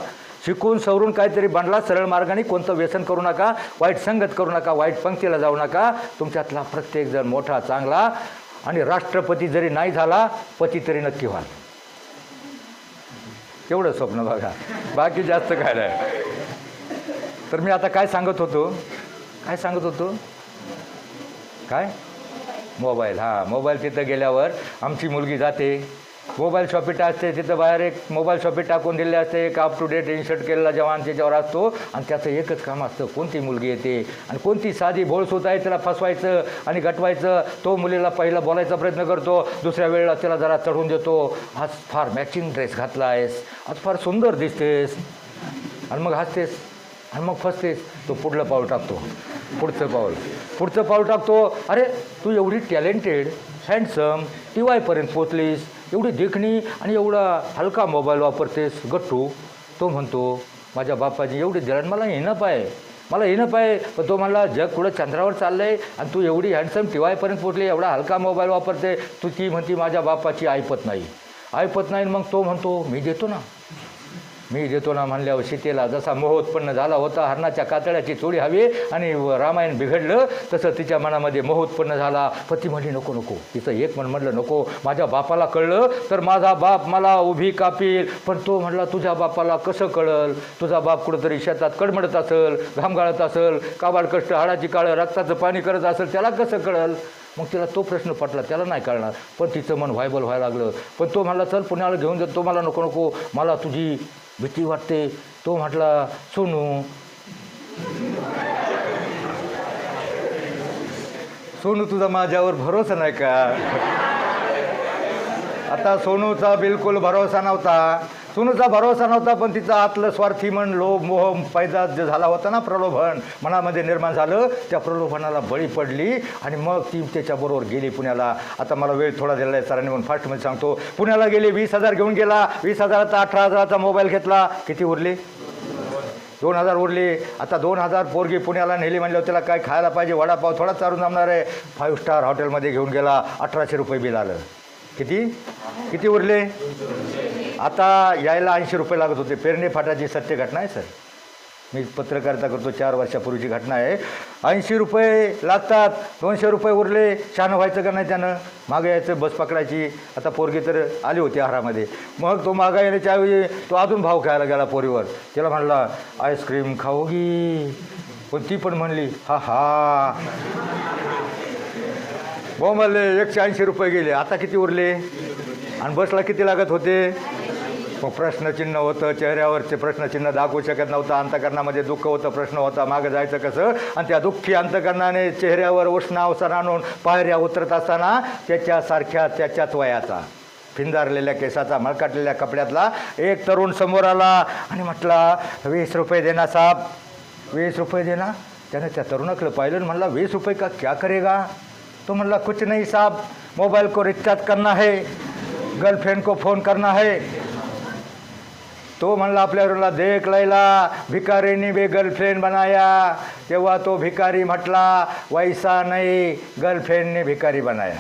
[SPEAKER 3] शिकून सवरून काहीतरी बनला, सरळ मार्गाने. कोणतं व्यसन करू नका, वाईट संगत करू नका, वाईट पंक्तीला जाऊ नका. तुमच्यातला प्रत्येकजण मोठा चांगला, आणि राष्ट्रपती जरी नाही झाला पती तरी नक्की व्हाल. तेवढं स्वप्न बघा, बाकी जास्त काय नाही. तर मी आता काय सांगत होतो काय? मोबाईल. मोबाईल तिथं गेल्यावर आमची मुलगी जाते, मोबाईल शॉपी असते, तिथं बाहेर एक मोबाईल शॉपी टाकून दिले असते, एक अप टू डेट इन्शर्ट केलेला जवान त्याच्यावर असतो, आणि त्याचं एकच काम असतं, कोणती मुलगी येते आणि कोणती साधी भोळसूत आहे त्याला फसवायचं आणि गटवायचं. तो मुलीला पहिला बोलायचा प्रयत्न करतो, दुसऱ्या वेळेला त्याला जरा चढून देतो, आज फार मॅचिंग ड्रेस घातला आहेस, आज फार सुंदर दिसतेस, आणि मग हसतेस आणि मग फसतेस. तो पुढचं पाऊल टाकतो. अरे तू एवढी टॅलेंटेड, हँडसम, TY पर्यंत पोचलीस, एवढी देखणी, आणि एवढा हलका मोबाईल वापरतेस गट्टू. तो म्हणतो माझ्या बापाची एवढी जळण मला येणं पाय. पण तो म्हणला जग कुठं चंद्रावर चाललं आहे, आणि तू एवढी हँडसम TY पर्यंत पोचली, एवढा हलका मोबाईल वापरते. तू ती म्हणती माझ्या बापाची ऐपत नाही. मग तो म्हणतो मी देतो ना म्हणल्यावर सीतेला जसा मोह उत्पन्न झाला होता, हरणाच्या कातड्याची चोळी हवी, आणि रामायण बिघडलं तसं तिच्या मनामध्ये मोह उत्पन्न झाला. पती म्हणली नको. तिचं एक म्हणलं नको, माझ्या बापाला कळलं तर माझा बाप मला उभी कापील. पण तो म्हणला तुझ्या बापाला कसं कळल? तुझा बाप कुठंतरी शेतात कडमडत असेल, घाम गाळत असेल, काबाड कष्ट, हाडाची काळं, रक्ताचं पाणी करत असेल, त्याला कसं कळल? मग तिला तो प्रश्न पटला, त्याला नाही कळणार. पण तिचं मन व्हायबल व्हायला लागलं. पण तो म्हणला चल पुण्याला घेऊन जातो. मला नको, मला तुझी भीती वाटते. तो म्हटला सोनू तुझा माझ्यावर भरोसा नाही का? आता सोनूचा बिलकुल भरोसा नव्हता, पण तिचा आतलं स्वार्थी मन, लोभ, मोह पैदा जे झाला होता ना, प्रलोभन मनामध्ये निर्माण झालं, त्या प्रलोभनाला बळी पडली, आणि मग ती त्याच्याबरोबर गेली पुण्याला. आता मला वेळ थोडा दिला आहे सरांनी, म्हणून फास्टमध्ये सांगतो. पुण्याला गेली, 20,000 घेऊन गेला. 20,000चा 18,000चा मोबाईल घेतला. किती उरले? 2,000 उरले. आता 2,000 पोरगी पुण्याला नेली म्हणल्यावर त्याला काय खायला पाहिजे, वडापाव थोडा चारून जमणार आहे. 5 स्टार हॉटेलमध्ये घेऊन गेला. 1,800 रुपये बिल आलं. किती उरले? आता यायला 80 रुपये लागत होते. पेरणे फाटाची सत्य घटना आहे सर, मी पत्रकारिता करतो, 4 वर्षापूर्वीची घटना आहे. 80 रुपये लागतात. 200 रुपये उरले. शहाणं व्हायचं का नाही त्यानं? मागं यायचं, बस पकडायची. आता पोरगी तर आली होती आहारामध्ये. मग तो मागं येण्याच्या ऐवजी तो अजून भाव खायला गेला पोरीवर. त्याला म्हणला आईस्क्रीम खाऊगी, पण ती पण म्हणली हा. बोंबले 180 रुपये गेले. आता किती उरले? आणि बसला किती लागत होते? मग प्रश्नचिन्ह होतं चेहऱ्यावरचे, प्रश्नचिन्ह दाखवू शकत नव्हतं. अंतकरणामध्ये दुःख होतं, प्रश्न होता मागं जायचं कसं. आणि त्या दुःखी अंतकरणाने चेहऱ्यावर उष्ण अवसान आणून पायऱ्या उतरत असताना त्याच्याच वयाचा, फिंदारलेल्या केसाचा, मळकाटलेल्या कपड्यातला एक तरुण समोर आला आणि म्हटला 20 रुपये देना साहब, 20 रुपये देना. त्याने त्या तरुणाकडे पाहिलं आणि म्हणला 20 रुपये का क्या करेगा? तो म्हणला कुछ नहीं साहब, मोबाईल को रिचार्ज करना है, गर्लफ्रेंड को फ़ोन करना है. तो म्हणला आपल्याला देख लैला भिकारीने बे गर्लफ्रेंड बनाया, तेव्हा तो भिकारी म्हटला वैसा नाही गर्लफ्रेंडने भिकारी बनाया.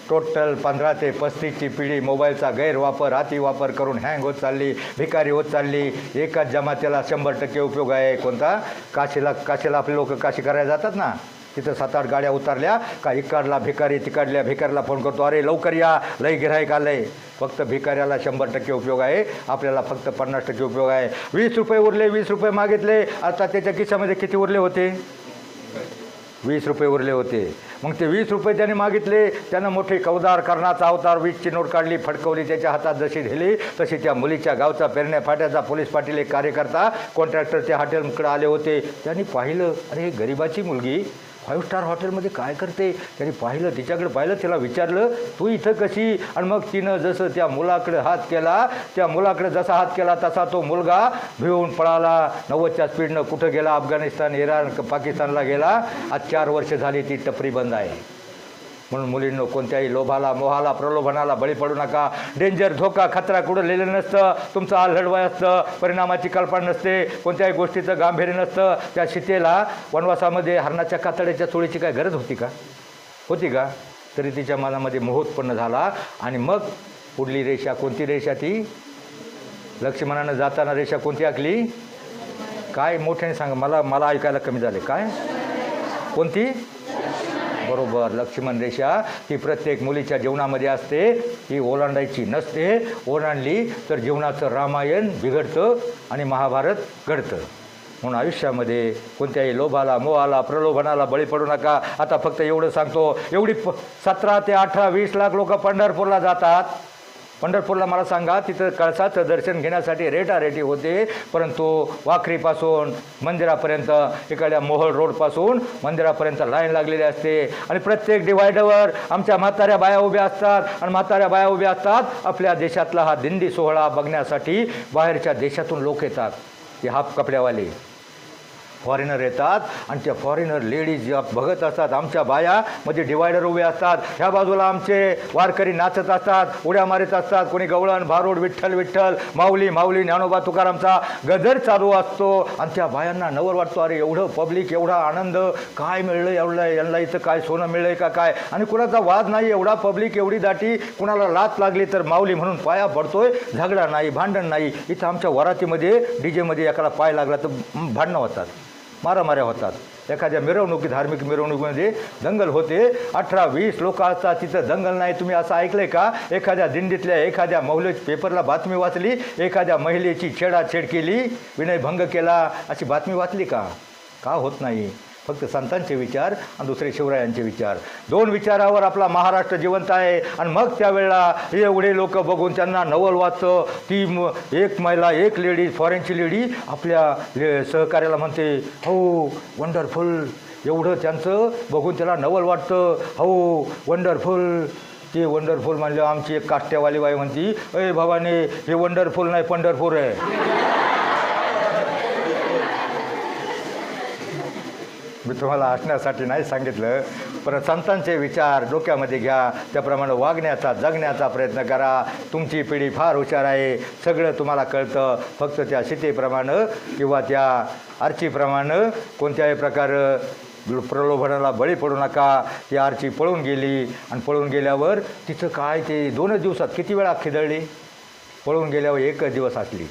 [SPEAKER 3] टोटल 15 ते 35ची पिढी मोबाईलचा गैरवापर अतिवापर करून हँग होत चालली, भिकारी होत चालली. एकाच जमातीला 100% उपयोग आहे. कोणता? काशीला आपले लोक काशी करायला जातात ना, तिथं 7-8 गाड्या उतरल्या का इकडला भिकारी तिकडल्या भिकारीला फोन करतो, अरे लवकर या लई गिऱ्हाईक आलंय. फक्त भिकाऱ्याला 100% उपयोग आहे, आपल्याला फक्त 50% उपयोग आहे. 20 रुपये उरले, 20 रुपये मागितले, आता त्याच्या खिशामध्ये किती उरले होते? 20 रुपये उरले होते. मग ते 20 रुपये त्याने मागितले, त्यानं मोठे कवदार कर्णाचा अवतार 20ची नोट काढली, फडकवली, त्याच्या हातात जशी दिली तशी त्या मुलीच्या गावचा पेरण्या फाट्याचा पोलीस पाटील एक कार्यकर्ता कॉन्ट्रॅक्टर त्या हॉटेलकडे आले होते. त्यांनी पाहिलं, अरे गरिबाची मुलगी 5 स्टार हॉटेलमध्ये काय करते. त्यांनी पाहिलं, तिच्याकडे पाहिलं, तिला विचारलं तू इथं कशी. आणि मग तिनं जसं त्या मुलाकडे हात केला, त्या मुलाकडे जसा हात केला तसा तो मुलगा भिवून पळाला. 90च्या स्पीडनं कुठं गेला? अफगाणिस्तान, इराण, पाकिस्तानला गेला. आज 4 वर्ष झाली ती टपरी बंद आहे. म्हणून मुलींनो, कोणत्याही लोभाला, मोहाला, प्रलोभनाला बळी पडू नका. डेंजर, धोका, खतरा कुठं लिहिलं नसतं. तुमचं आल्हडवय असतं, परिणामाची कल्पना नसते, कोणत्याही गोष्टीचं गांभीर्य नसतं. त्या सीतेला वनवासामध्ये हरणाच्या कातड्याच्या चोळीची काय गरज होती का? होती का? तरी तिच्या मनामध्ये मोह उत्पन्न झाला. आणि मग पुढली रेषा कोणती? रेषा ती लक्ष्मणानं जाताना रेषा कोणती आखली? काय? मोठ्याने सांगा, मला ऐकायला कमी झाले. काय? कोणती? बरोबर, लक्ष्मण रेषा. ही प्रत्येक मुलीच्या जीवनामध्ये असते, ही ओलांडायची नसते. ओलांडली तर जीवनाचं रामायण बिघडतं आणि महाभारत घडतं. म्हणून आयुष्यामध्ये कोणत्याही लोभाला, मोहाला, प्रलोभनाला बळी पडू नका. आता फक्त एवढं सांगतो, एवढी 17 ते 18, 20 लाख लोक पंढरपूरला जातात. पंढरपूरला मला सांगा, तिथं कळसाचं दर्शन घेण्यासाठी रेटारेटी होते, परंतु वाखरीपासून मंदिरापर्यंत, इकडल्या मोहोळ रोडपासून मंदिरापर्यंत लाईन लागलेली असते. आणि प्रत्येक डिवायडरवर आमच्या म्हाताऱ्या बाया उभ्या असतात. आणि म्हाताऱ्या बाया उभ्या असतात आपल्या देशातला हा दिंडी सोहळा बघण्यासाठी. बाहेरच्या देशातून लोक येतात, ते हाफ कपड्यावाले फॉरेनर येतात. आणि त्या फॉरेनर लेडीज बघत असतात आमच्या बाया मध्ये डिवायडर उभे असतात. ह्या बाजूला आमचे वारकरी नाचत असतात, उड्या मारत असतात. कोणी गवळण, भारूड, विठ्ठल विठ्ठल, माऊली माऊली, ज्ञानोबा तुकारामचा गजर चालू असतो. आणि त्या बायांना नवर वाटतो, अरे एवढं पब्लिक, एवढा आनंद, काय मिळलं एवढं, यांना इथं काय सोनं मिळलंय का काय. आणि कुणाचा वाद नाही, एवढा पब्लिक, एवढी दाटी. कुणाला लात लागली तर माऊली म्हणून पाया पडतोय. झगडा नाही, भांडण नाही. इथं आमच्या वरातीमध्ये डीजेमध्ये एखादा पाय लागला तर भांडणं होतात, मारामाऱ्या होतात. एखाद्या मिरवणुकी, धार्मिक मिरवणुकीमध्ये दंगल होते. 18-20 लोक असतात, तिथं दंगल नाही. तुम्ही असं ऐकलंय का? एखाद्या दिंडीतल्या एखाद्या महिलेची पेपरला बातमी वाचली, एखाद्या महिलेची छेडाछेड केली, विनयभंग केला, अशी बातमी वाचली का? का होत नाही? फक्त संतांचे विचार आणि दुसरे शिवरायांचे विचार, 2 विचारावर आपला महाराष्ट्र जिवंत आहे. आणि मग त्यावेळेला एवढे लोक बघून त्यांना नवल वाटतं. ती एक महिला, एक लेडीज, फॉरेनची लेडी आपल्या सहकार्याला म्हणते, हो वंडरफुल. एवढं त्यांचं बघून त्याला नवल वाटतं, हो वंडरफुल. ते वंडरफुल म्हणलं. आमची एक काष्ट्यावाली बाई म्हणती, अय बाबाने, हे वंडरफुल नाही, पंढरपूर आहे. मी तुम्हाला हसण्यासाठी नाही सांगितलं, पण संतांचे विचार डोक्यामध्ये घ्या, त्याप्रमाणे वागण्याचा, जगण्याचा प्रयत्न करा. तुमची पिढी फार हुशार आहे, सगळं तुम्हाला कळतं. फक्त त्या सीतेप्रमाणे किंवा त्या आर्चीप्रमाणे कोणत्याही प्रकारे प्रलोभनाला बळी पडू नका. ती आर्ची पळून गेली. आणि पळून गेल्यावर तिचं काय, ते 2 दिवसात किती वेळा खिदळली. पळून गेल्यावर 1 दिवस असली.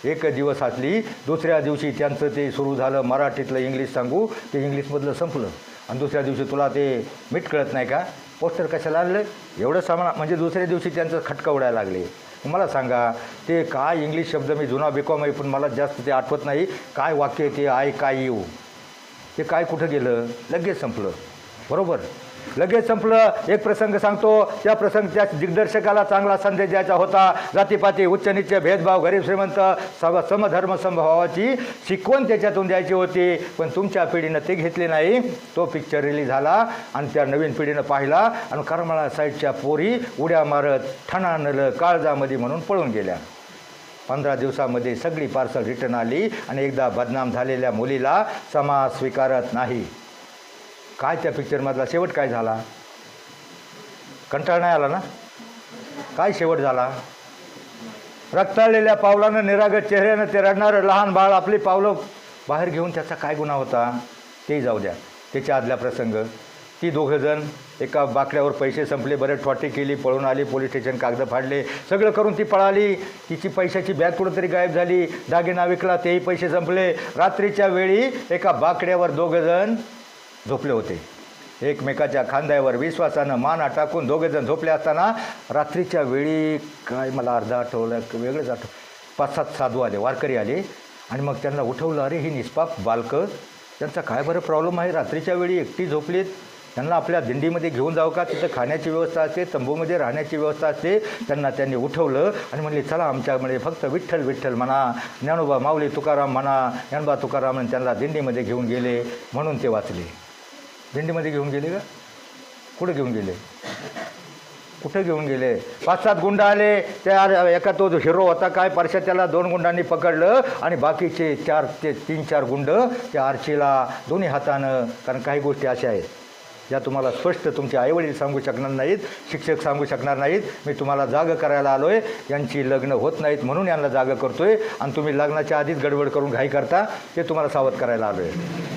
[SPEAKER 3] 1 दिवस असली. दुसऱ्या दिवशी त्यांचं ते सुरू झालं मराठीतलं इंग्लिश सांगू, ते इंग्लिशमधलं संपलं. आणि दुसऱ्या दिवशी तुला ते मीठ कळत नाही का, पोस्टर कशाला आणलं, एवढं सामान. म्हणजे दुसऱ्या दिवशी त्यांचं खटका उडायला लागले. मला सांगा, ते काय इंग्लिश शब्द, मी जुना बिकॉम आहे पण मला जास्त ते आठवत नाही. काय वाक्य ते, आय काय येऊ, ते काय कुठं गेलं, लगेच संपलं. बरोबर, लगेच संपलं. एक प्रसंग सांगतो. त्या त्या दिग्दर्शकाला चांगला संदेश द्यायचा होता. जातीपाती, उच्च नीच, भेदभाव, गरीब श्रीमंत, समधर्म समभावाची शिकवण त्याच्यातून द्यायची होती. पण तुमच्या पिढीनं ते घेतले नाही. तो पिक्चर रिलीज झाला आणि त्या नवीन पिढीनं पाहिला. आणि करमाळा साईडच्या पोरी उड्या मारत ठणानलं काळजामध्ये म्हणून पळून गेल्या. 15 दिवसामध्ये सगळी पार्सल रिटर्न आली. आणि एकदा बदनाम झालेल्या मुलीला समाज स्वीकारत नाही. काय त्या पिक्चरमधला शेवट काय झाला? कंटाळा नाही आला ना? काय शेवट झाला? रक्ताळलेल्या पावलानं निरागत चेहऱ्यानं ते रडणारं लहान बाळ आपली पावलं बाहेर घेऊन त्याचा काय गुन्हा होता तेही जाऊ द्या. त्याच्या आदल्या प्रसंग ती दोघंजण एका बाकड्यावर पैसे संपले, बरेच ठॉटी केली, पळून आली, पोलीस स्टेशन कागद फाडले, सगळं करून ती पळाली. तिची पैशाची बॅग कुठंतरी गायब झाली, दागिना विकला, तेही पैसे संपले. रात्रीच्या वेळी एका बाकड्यावर दोघंजण झोपले होते, एकमेकाच्या खांद्यावर विश्वासानं माना टाकून दोघेजण झोपले असताना रात्रीच्या वेळी काय मला अर्धा आठवलं वेगळंच 5-7 साधू आले, वारकरी आले आणि मग त्यांना उठवलं. अरे ही निष्पाप बालकं, त्यांचा काय बरं प्रॉब्लेम आहे, रात्रीच्या वेळी एकटी झोपलीत, त्यांना आपल्या दिंडीमध्ये घेऊन जाऊ का, तिथं खाण्याची व्यवस्था असते, तंबूमध्ये राहण्याची व्यवस्था असते. त्यांनी उठवलं आणि म्हणले चला आमच्यामध्ये फक्त विठ्ठल विठ्ठल म्हणा, ज्ञानोबा माऊली तुकाराम म्हणा, ज्ञानोबा तुकाराम म्हणून त्यांना दिंडीमध्ये घेऊन गेले, म्हणून ते वाचले. दिंडीमध्ये घेऊन गेले का, कुठं घेऊन गेले, कुठं घेऊन गेले? 5-7 गुंड आले, त्या एका तो हिरो होता काय परशा, त्याला 2 गुंडांनी पकडलं आणि बाकीचे 3-4 गुंड त्या आरचीला दोन्ही हातानं, कारण काही गोष्टी अशा आहेत ज्या तुम्हाला स्पष्ट तुमचे आईवडील सांगू शकणार नाहीत, शिक्षक सांगू शकणार नाहीत. मी तुम्हाला जागं करायला आलो आहे, यांची लग्न होत नाहीत म्हणून यांना जागं करतो आहे आणि तुम्ही लग्नाच्या आधीच गडबड करून घाई करता, ते तुम्हाला सावध करायला आलो आहे.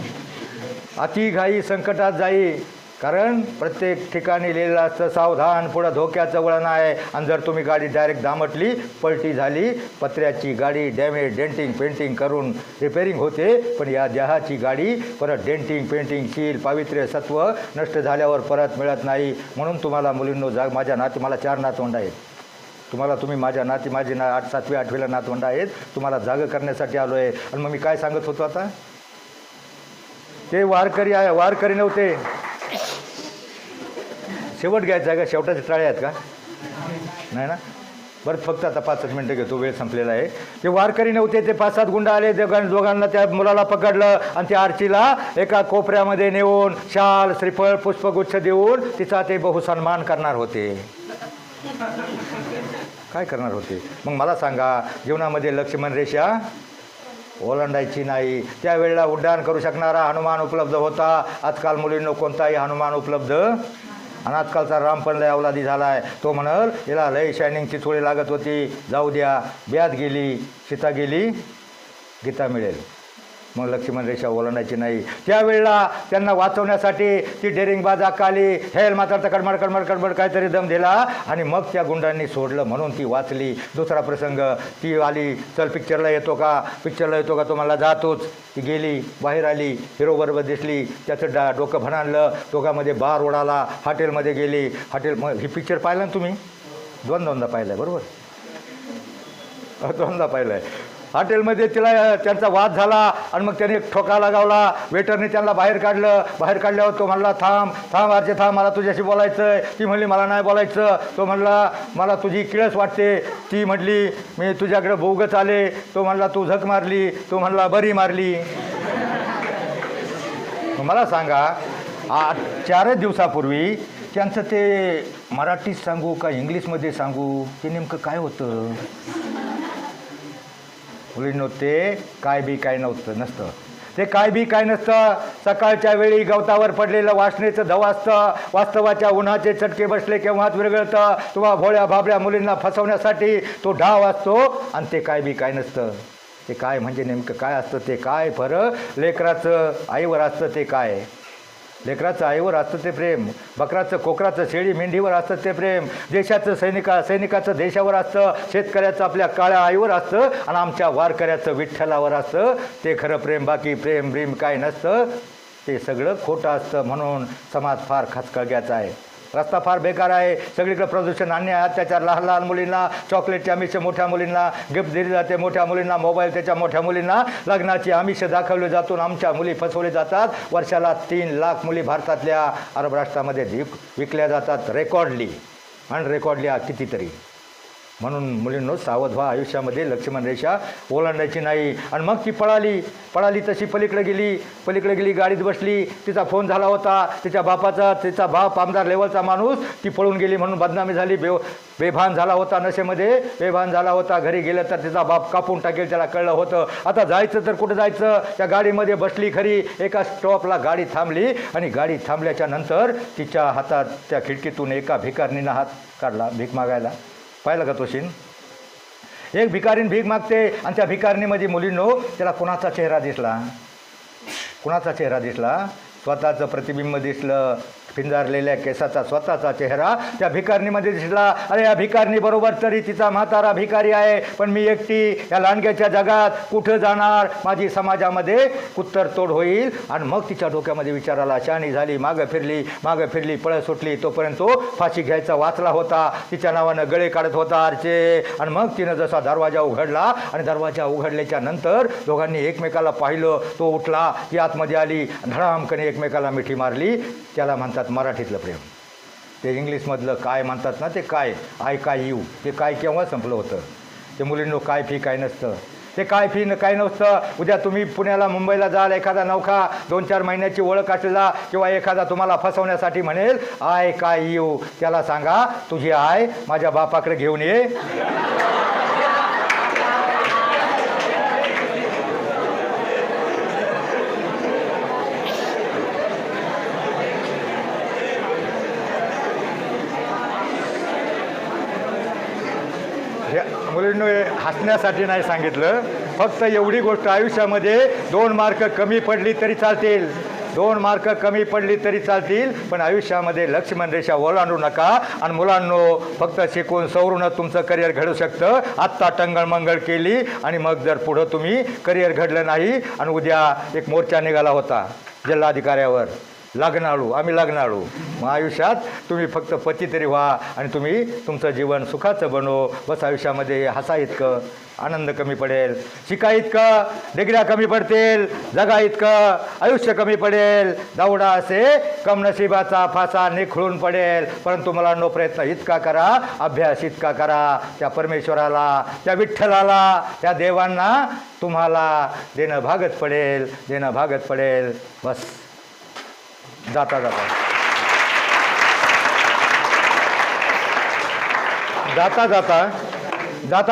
[SPEAKER 3] अति घाई संकटात जाई, कारण प्रत्येक ठिकाणी लिहिलेलं असतं सावधान, पुढं धोक्याचं वळण आहे. आणि जर तुम्ही गाडी डायरेक्ट दामटली, पलटी झाली, पत्र्याची गाडी डॅमेज डेंटिंग पेंटिंग करून रिपेरिंग होते, पण या देहाची गाडी परत डेंटिंग पेंटिंग शील पावित्र्य सत्व नष्ट झाल्यावर परत मिळत नाही. म्हणून तुम्हाला मुलींनो माझ्या मला 4 नातवंड आहेत, तुम्ही माझ्या माझी 7वी 8वीला नातवंड आहेत, तुम्हाला जागं करण्यासाठी आलो आहे. आणि मग मी काय सांगत होतो आता, ते वारकरी नव्हते, शेवट घ्यायचा आहे का, शेवटाचे टाळे आहेत का, नाही ना, बरं फक्त आता 5 मिनटं घेतो, वेळ संपलेला आहे. ते वारकरी नव्हते, ते 5-7 गुंड आले, दोघांना त्या मुलाला पकडलं आणि त्या आरचीला एका कोपऱ्यामध्ये नेऊन शाल श्रीफळ पुष्पगुच्छ देऊन तिचा ते बहुसन्मान करणार होते. काय करणार होते? मग मला सांगा, जीवनामध्ये लक्ष्मण रेषा ओलांडायची नाही. त्यावेळेला उड्डाण करू शकणारा हनुमान उपलब्ध होता. आजकाल मुलींनो कोणताही हनुमान उपलब्ध, आणि आजकालचा राम पण लय अवलादी झाला आहे. तो म्हणाल याला लय शायनिंगची चोळी लागत होती, जाऊ द्या, ब्यात गेली, सीता गेली, गीता मिळेल. मग लक्ष्मण रेषा ओलांडायची नाही. त्यावेळेला त्यांना वाचवण्यासाठी ती डेरिंगबाज अक्काली हेल मात्र कडमड काहीतरी दम दिला आणि मग त्या गुंडांनी सोडलं, म्हणून ती वाचली. दुसरा प्रसंग, ती आली, चल पिक्चरला येतो का, तो मला जातोच. ती गेली, बाहेर आली, हिरोबरोबर दिसली, त्याचं डोकं भणाणलं, डोक्यामध्ये बार उडाला, हॉटेलमध्ये गेली. मग ही पिक्चर पाहिलं ना तुम्ही, 2दा पाहिलं आहे, बरोबर, 2दा पाहिलं आहे. हॉटेलमध्ये त्यांचा वाद झाला आणि मग त्याने एक ठोका लगावला. वेटरने त्यांना बाहेर काढल्यावर तो म्हणला थांब आरचे थांब, मला तुझ्याशी बोलायचं आहे. ती म्हणली मला नाही बोलायचं. तो म्हणला मला तुझी किळस वाटते. ती म्हटली मी तुझ्याकडे बोगच आले. तो म्हणला तू झक मारली. तो म्हणला बरी मारली. मला सांगा, 4 दिवसापूर्वी त्यांचं ते मराठीत सांगू का इंग्लिशमध्ये सांगू, ते नेमकं काय होतं? मुलींनो, ते काय नसतं. ते काय नसतं. सकाळच्या वेळी गवतावर पडलेलं वासनेचं धव असतं. वास्तवाच्या उन्हाचे चटके बसले केव्हाच विरघळतं. तुम्हा भोळ्या भाबड्या मुलींना फसवण्यासाठी तो डाव असतो. आणि ते काय नसतं. ते काय म्हणजे नेमकं काय असतं? ते काय फरक लेकराचं आईवर असतं. ते काय लेकराचं आईवर असतं ते प्रेम. बकराचं कोकराचं शेळी मेंढीवर असतं ते प्रेम. देशाचं सैनिकाचं देशावर असतं. शेतकऱ्याचं आपल्या काळ्या आईवर असतं. आणि आमच्या वारकऱ्याचं विठ्ठलावर असतं. ते खरं प्रेम. बाकी प्रेम ब्रीम काय नसतं. ते सगळं खोटं असतं. म्हणून समाज फार खचखळग्याचा आहे. रस्ता फार बेकार आहे. सगळीकडे प्रदूषण, अन्याय, अत्याचार. लहान मुलींना चॉकलेटची आमिष मोठ्या मुलींना गिफ्ट दिली जाते. मोठ्या मुलींना मोबाईल, त्याच्या मोठ्या मुलींना लग्नाची आमिष दाखवली जातून आमच्या मुली फसवल्या जातात. वर्षाला 3 लाख मुली भारतातल्या अरब राष्ट्रामध्ये विकल्या जातात. रेकॉर्डली कितीतरी. म्हणून मुलींनो सावध व्हा. आयुष्यामध्ये लक्ष्मण रेषा ओलांडायची नाही. आणि मग ती पळाली तशी पलीकडे गेली, गाडीत बसली. तिचा फोन झाला होता तिच्या बापाचा. तिचा बाप आमदार लेवलचा माणूस. ती पळून गेली म्हणून बदनामी झाली. बेभान झाला होता, नशेमध्ये बेभान झाला होता. घरी गेलं तर तिचा बाप कापून टाकेल, त्याला कळलं होतं. आता जायचं तर कुठं जायचं? त्या गाडीमध्ये बसली खरी. एका स्टॉपला गाडी थांबली आणि गाडी थांबल्याच्या नंतर तिच्या हातात त्या खिडकीतून एका भिकारणीनं हात काढला भीक मागायला. पाहिलं का तो सीन? एक भिकारीन भीक मागते आणि त्या भिकारणीमध्ये मुलींनो त्याला कुणाचा चेहरा दिसला? कुणाचा चेहरा दिसला? स्वतःचं प्रतिबिंब दिसलं, पिंजारलेल्या केसाचा स्वतःचा चेहरा त्या भिकारणीमध्ये दिसला. अरे या भिकारणीबरोबर तरी तिचा म्हातारा भिकारी आहे, पण मी एकटी या लांडग्याच्या जगात कुठं जाणार? माझी समाजामध्ये कुत्तरतोड होईल. आणि मग तिच्या डोक्यामध्ये विचार आला, शहाणी झाली, मागं फिरली, पळत सुटली. तोपर्यंत तो फाशी घ्यायचा वाचला होता, तिच्या नावानं गळे काढत होता आरचे. आणि मग तिनं जसा दरवाजा उघडला आणि दरवाजा उघडल्याच्या नंतर दोघांनी एकमेकाला पाहिलं. तो उठला, ती आतमध्ये आली, धडामकने एकमेकाला मिठी मारली. त्याला म्हणतात मराठीतलं प्रेम. ते इंग्लिशमधलं काय म्हणतात ना, ते काय आय काय यू, ते काय केव्हा संपलं होतं. ते मुलींनो काय फी काय नसतं, ते काय फी काय नसतं. उद्या तुम्ही पुण्याला मुंबईला जाल, एखादा नौखा 2-4 महिन्याची ओळख असलेला किंवा एखादा तुम्हाला फसवण्यासाठी म्हणेल आय काय यू, त्याला सांगा तुझी आय माझ्या बापाकडे घेऊन ये. मुलींनो हसण्यासाठी नाही सांगितलं, फक्त एवढी गोष्ट आयुष्यामध्ये 2 मार्क कमी पडली तरी चालतील, 2 मार्क कमी पडली तरी चालतील, पण आयुष्यामध्ये लक्ष्मण रेषा ओलांडू नका. आणि मुलांनो फक्त शिकून सवरून तुमचं करिअर घडू शकतं. आत्ता टंगळमंगळ केली आणि मग जर पुढं तुम्ही करिअर घडलं नाही आणि उद्या एक मोर्चा निघाला होता जिल्हाधिकाऱ्यावर, लग्नाळू आम्ही लग्नाळू. मग आयुष्यात तुम्ही फक्त पती तरी व्हा आणि तुम्ही तुमचं जीवन सुखाचं बनव. बस आयुष्यामध्ये हसा इतकं आनंद कमी पडेल, शिका इतकं डिग्र्या कमी पडतील, जगा इतकं आयुष्य कमी पडेल. दावडा असे कमनशिबाचा फासा निखळून पडेल. परंतु मला नो प्रयत्न इतका करा, अभ्यास इतका करा, त्या परमेश्वराला, त्या विठ्ठलाला, त्या देवांना तुम्हाला देणं भागत पडेल. बस जाता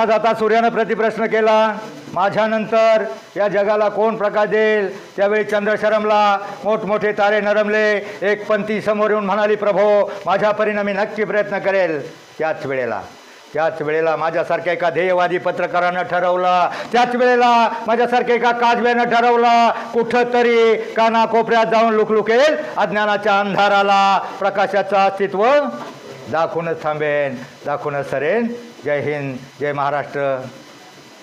[SPEAKER 3] जाता सूर्यानं प्रतिप्रश्न केला, माझ्यानंतर या जगाला कोण प्रकाश देईल? त्यावेळी चंद्र शरमला, मोठमोठे तारे नरमले. एक पंथी समोर येऊन म्हणाली, प्रभो माझ्या परीने मी नक्की प्रयत्न करेल. त्याच वेळेला माझ्यासारख्या एका ध्येयवादी पत्रकारानं ठरवलं, त्याच वेळेला माझ्यासारख्या एका काजव्यानं ठरवलं, कुठं तरी कानाकोपऱ्यात जाऊन लुकलुकेल अज्ञानाच्या अंधाराला प्रकाशाचं अस्तित्व दाखवूनच थांबेन, दाखवूनच सरेन. जय हिंद, जय महाराष्ट्र.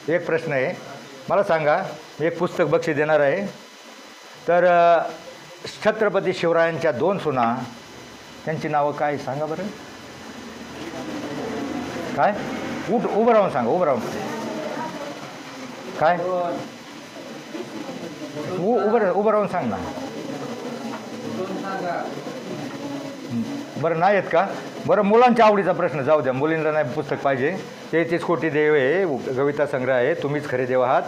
[SPEAKER 3] एक प्रश्न आहे, मला सांगा, मी एक पुस्तक बक्षीस देणार आहे. तर छत्रपती शिवरायांच्या 2 सुना, त्यांची नावं काय सांगा बरं? काय? उभं राहून सांगा, उभं राहून. काय? उभं राहून सांग ना. बरं नाही आहेत का? बरं मुलांच्या आवडीचा प्रश्न जाऊ द्या, मुलींना नाही पुस्तक पाहिजे. ते 33 कोटी देव आहे, कविता संग्रह आहे, तुम्हीच खरे देव आहात.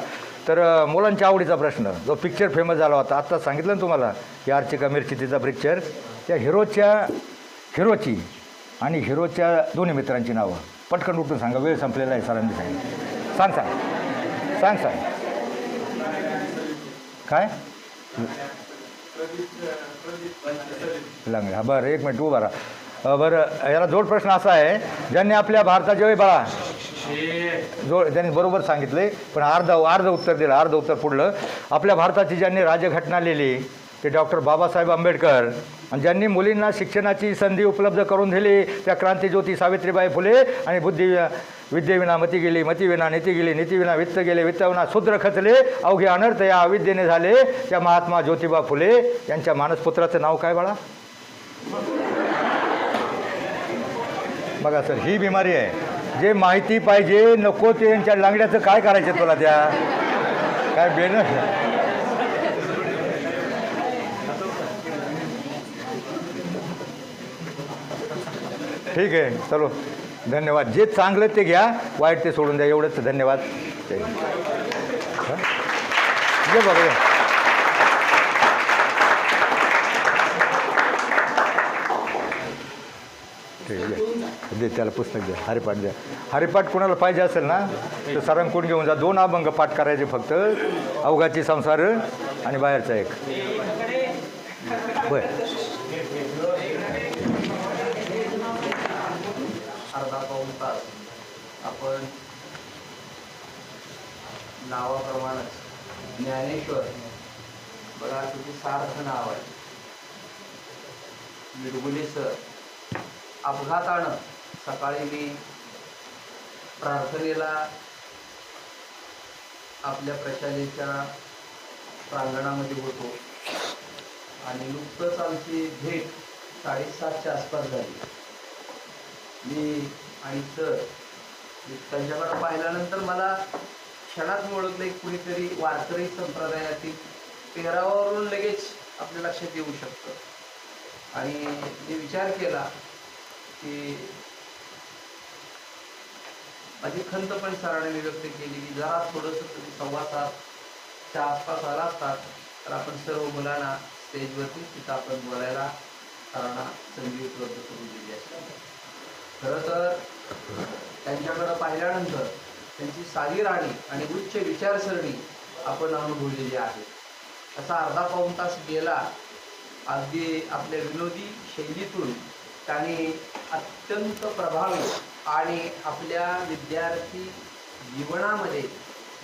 [SPEAKER 3] तर मुलांच्या आवडीचा प्रश्न, जो पिक्चर फेमस झाला होता, आत्ता सांगितलं ना तुम्हाला की आर्चिका मिरची तिचा पिक्चर, त्या हिरोची आणि हिरोच्या दोन्ही मित्रांची नावं पटकन उठून सांगा. वेळ संपलेला आहे, सरांनी सांगितलं. सांग काय? लांगडे. हा बरं, 1 मिनिट उभा राहा. बरं, याला जोड प्रश्न असा आहे, ज्यांनी आपल्या भारताच्या वेळी बाळा ज्यांनी बरोबर सांगितले, पण अर्ध उत्तर दिलं, अर्ध उत्तर पुढलं. आपल्या भारताची ज्यांनी राज्यघटना लिहिली ते डॉक्टर बाबासाहेब आंबेडकर. आणि ज्यांनी मुलींना शिक्षणाची संधी उपलब्ध करून दिली त्या क्रांतिज्योती सावित्रीबाई फुले. आणि विद्येविना मती गेली, मतीविना नीती गेली, नीतीविना वित्त गेले, वित्तविना शूद्र खचले, अवघे अनर्थ या अविद्येने झाले. त्या महात्मा ज्योतिबा फुले यांच्या मानसपुत्राचं नाव काय बाळा? बघा सर, ही बिमारी आहे. जे माहिती पाहिजे नको ते यांच्या लांगड्याचं काय करायचं तुला? त्या काय बेन. ठीक आहे, चलो धन्यवाद. जे चांगलं ते घ्या, वाईट ते सोडून द्या, एवढंच. धन्यवाद. ये बाबा ये. ठीक आहे, दे त्याला पुस्तक द्या, हरिपाठ द्या. हरिपाठ कोणाला पाहिजे असेल ना तर सरांकडून घेऊन जा. 2 अभंग पाठ करायचे फक्त, अवघाची संसार आणि बाहेरचा एक. बर,
[SPEAKER 2] अर्धा पाऊण तास आपण नावाप्रमाणेच ज्ञानेश्वर बघा किती सार्थ नाव आहे. मिडगुले सर अपघातानं सकाळी मी प्रार्थनेला आपल्या प्रशालेच्या प्रांगणामध्ये होतो आणि नुकतंच आमची भेट 7:30च्या आसपास झाली. मी आणि सर त्यांच्याकडे पाहिल्यानंतर मला क्षणात ओळखलं की कुणीतरी वारकरी संप्रदायातील पेहरावावरून लगेच आपल्या लक्षात येऊ शकतं. आणि मी विचार केला की माझी खंत पण सरांनी मी व्यक्त केली की जरा थोडंसं तुम्ही 7:15च्या आसपास आला असतात तर आपण सर्व मुलांना स्टेजवरती तिथं आपण बोलायला सरांना संधी उपलब्ध करून दिली असते. खरं तर त्यांच्याकडं पाहिल्यानंतर त्यांची साधी राणी आणि उच्च विचारसरणी आपण अनुभवलेली आहे. असा अर्धा पाऊण तास गेला. अगदी आपल्या विनोदी शैलीतून त्यांनी अत्यंत प्रभावी आणि आपल्या विद्यार्थी जीवनामध्ये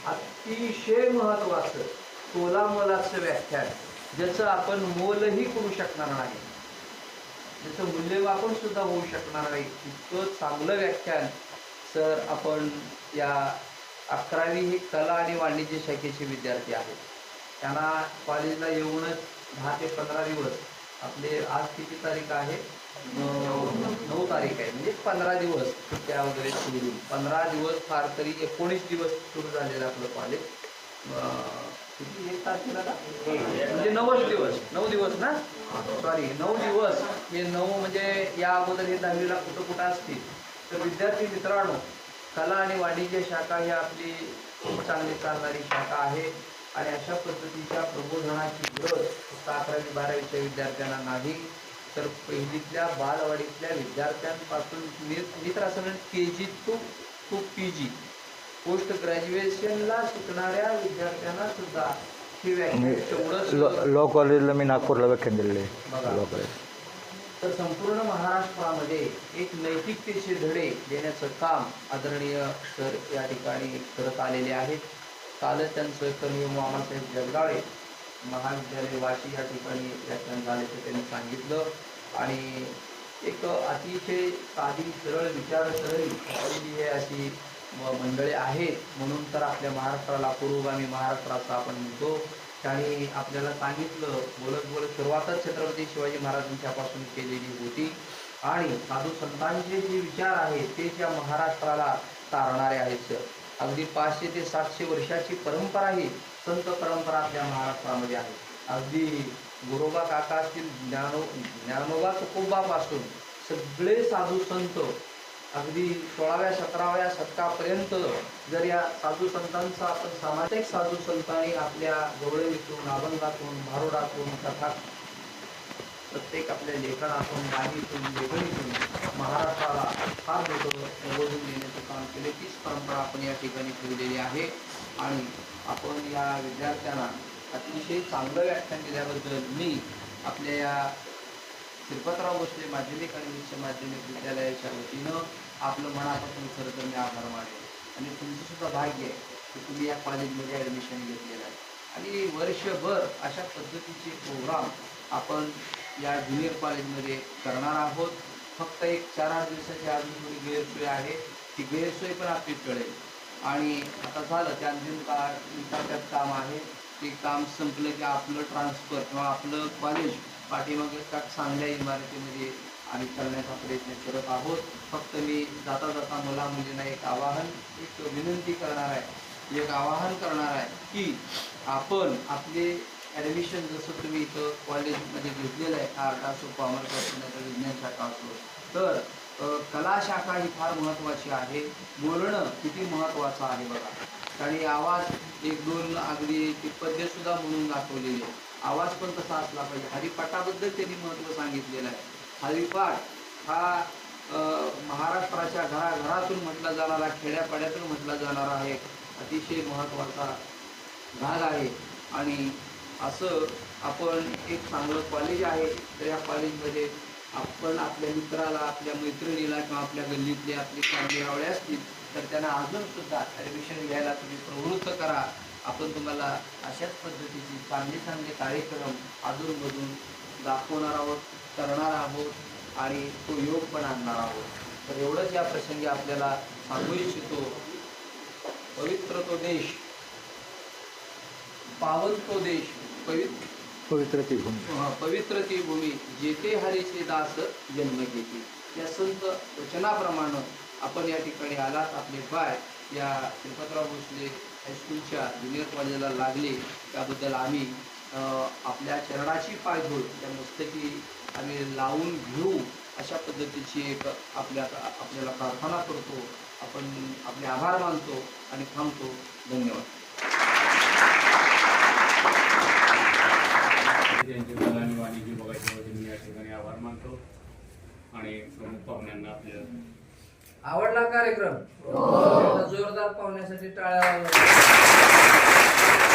[SPEAKER 2] अतिशय महत्त्वाचं तोलामोलाचं व्याख्यान, ज्याचं आपण मोलही करू शकणार नाही, ज्याचं मूल्यमापन सुद्धा होऊ शकणार नाही, इतकं चांगलं व्याख्यान सर आपण या 11वी ही कला आणि वाणिज्य शाखेचे विद्यार्थी आहेत. त्यांना कॉलेजला येऊनच 10 ते 15 दिवस आपले आज किती तारीख आहे 9 तारीख आहे म्हणजे 15 दिवस सुट्ट्या वगैरे सोडून 15 दिवस फार तरी 19 दिवस सुरू झालेलं आपलं कॉलेज. किती 1 तारखेला का म्हणजे 9 दिवस ना सॉरी 9 दिवस. हे 9 म्हणजे या अगोदर हे 10वीला कुठं असतील. तर विद्यार्थी मित्रांनो, कला आणि वाणिज्य शाखा ही आपली खूप चांगली चालणारी शाखा आहे आणि अशा पद्धतीच्या प्रबोधनाची गरज फक्त 11वी 12वीच्या विद्यार्थ्यांना नाही तर पहिलीतल्या बालवाडीतल्या विद्यार्थ्यांपासून मी तर असं म्हणेन KG to PG पोस्ट ग्रॅज्युएशनला शिकणाऱ्या विद्यार्थ्यांना सुद्धा ही व्याख्यान तेवढंच
[SPEAKER 3] लॉ कॉलेजला मी नागपूरला व्याख्यान दिलेले लॉ कॉलेज.
[SPEAKER 2] तर संपूर्ण महाराष्ट्रामध्ये एक नैतिकतेचे धडे देण्याचं काम आदरणीय सर या ठिकाणी करत आलेले आहेत. कालच त्यांचं कर्मवीर मामासाहेब जगदाळे महाविद्यालय वाशी या ठिकाणी व्याख्यान झाल्याचं त्यांनी सांगितलं आणि एक अतिशय साधी सरळ विचारसरणी हे अशी मंडळी आहेत म्हणून तर आपल्या महाराष्ट्राला पुरोगामी महाराष्ट्राचं आपण म्हणतो. त्यांनी आपल्याला सांगितलं बोलत सुरुवातच छत्रपती शिवाजी महाराजांच्यापासून केलेली होती आणि साधू संतांचे जे विचार आहेत ते ज्या महाराष्ट्राला तारणारे आहेत. अगदी 500 ते 700 वर्षाची परंपरा ही संत परंपरा आपल्या महाराष्ट्रामध्ये आहे. अगदी गुरोबा काका असतील ज्ञानोबा तुकोबापासून सगळे साधू संत अगदी 16व्या 17व्या शतकापर्यंत जर या साधू संतांचा आपण सामाजिक साधू संतांनी आपल्या गवळणीतून अभंगातून भारुडातून कथा प्रत्येक आपल्या लेखनातून गाणीतून लेखणीतून महाराष्ट्राला फार मोठं संबोधन देण्याचं काम केले. तीच परंपरा आपण या ठिकाणी ठेवलेली आहे आणि आपण या विद्यार्थ्यांना अतिशय चांगलं व्याख्यान दिल्याबद्दल मी आपल्या या श्रीपतराव भोसले माध्यमिक आणि उच्च माध्यमिक विद्यालयाच्या वतीनं आपलं मनापासून खरं तर मी आभार मानेन. आणि तुमचं सुद्धा भाग्य आहे की तुम्ही या कॉलेजमध्ये ॲडमिशन घेतलेलं आहे आणि वर्षभर अशा पद्धतीचे प्रोग्राम आपण या ज्युनियर कॉलेजमध्ये करणार आहोत. फक्त एक 4-8 दिवसाची अजून थोडी गैरसोय आहे, ती गैरसोय पण आपली कळेल आणि आता झालं त्या अंतिम त्यात काम आहे. ते काम संपलं की आपलं ट्रान्सफर किंवा आपलं कॉलेज पाठीमागे एका चांगल्या इमारतीमध्ये आम्ही करण्याचा प्रयत्न करत आहोत. फक्त मी जाता जाता मला मुलींना एक विनंती करणार आहे, एक आवाहन करणार आहे की आपण आपले ॲडमिशन जसं तुम्ही इथं कॉलेजमध्ये घेतलेलं आहे आर्ट असो कॉमर्स असो नाही तर विज्ञान शाखा असो तर कला शाखा ही फार महत्त्वाची आहे. बोलणं किती महत्त्वाचं आहे बघा. आणि आवाज 1-2 अगदी ते पद्यसुद्धा म्हणून दाखवलेले आवाज पण तसा असला पाहिजे. हरिपाठाबद्दल त्यांनी महत्त्व सांगितलेलं आहे. हरिपाठ हा महाराष्ट्राच्या घराघरातून म्हटला जाणारा खेड्यापाड्यातून म्हटला जाणारा एक अतिशय महत्त्वाचा भाग आहे आणि असं आपण एक चांगलं कॉलेज आहे तर या कॉलेजमध्ये आपण आपल्या मित्राला आपल्या मैत्रिणीला किंवा आपल्या गल्लीतले आपले कामगारवळे असतील तर त्यांना अजून सुद्धा ॲडमिशन घ्यायला तुम्ही प्रवृत्त करा. आपण तुम्हाला अशाच पद्धतीचे चांगले कार्यक्रम अधूनमधून दाखवणार आहोत, करणार आहोत आणि तो योग पण आणणार आहोत. तर एवढंच या प्रसंगी आपल्याला सांगू इच्छितो. पवित्र तो देश, पावन तो देश,
[SPEAKER 3] पवित्र ती भूमी,
[SPEAKER 2] पवित्र ती भूमी, जेथे हरीचे दास जन्म घेते. या संत वचनाप्रमाणे आपण या ठिकाणी आलात. आपले पाय या श्रीपतराव भोसले हायस्कूलच्या ज्युनियर कॉलेजला लागले, त्याबद्दल आम्ही आपल्या चरणाची पायधूळ त्या मस्तकी आम्ही लावून घेऊ अशा पद्धतीची एक आपल्याला प्रार्थना करतो. आपण आपले आभार मानतो आणि थांबतो. धन्यवाद.
[SPEAKER 1] त्यांची कला आणि वाणिज्य बघायच्या वतीने मी या ठिकाणी आभार मानतो आणि प्रमुख पाहुण्यांना आपल्या
[SPEAKER 2] आवडला कार्यक्रम? जोरदार पाहुण्यासाठी टाळ्या वाजवा.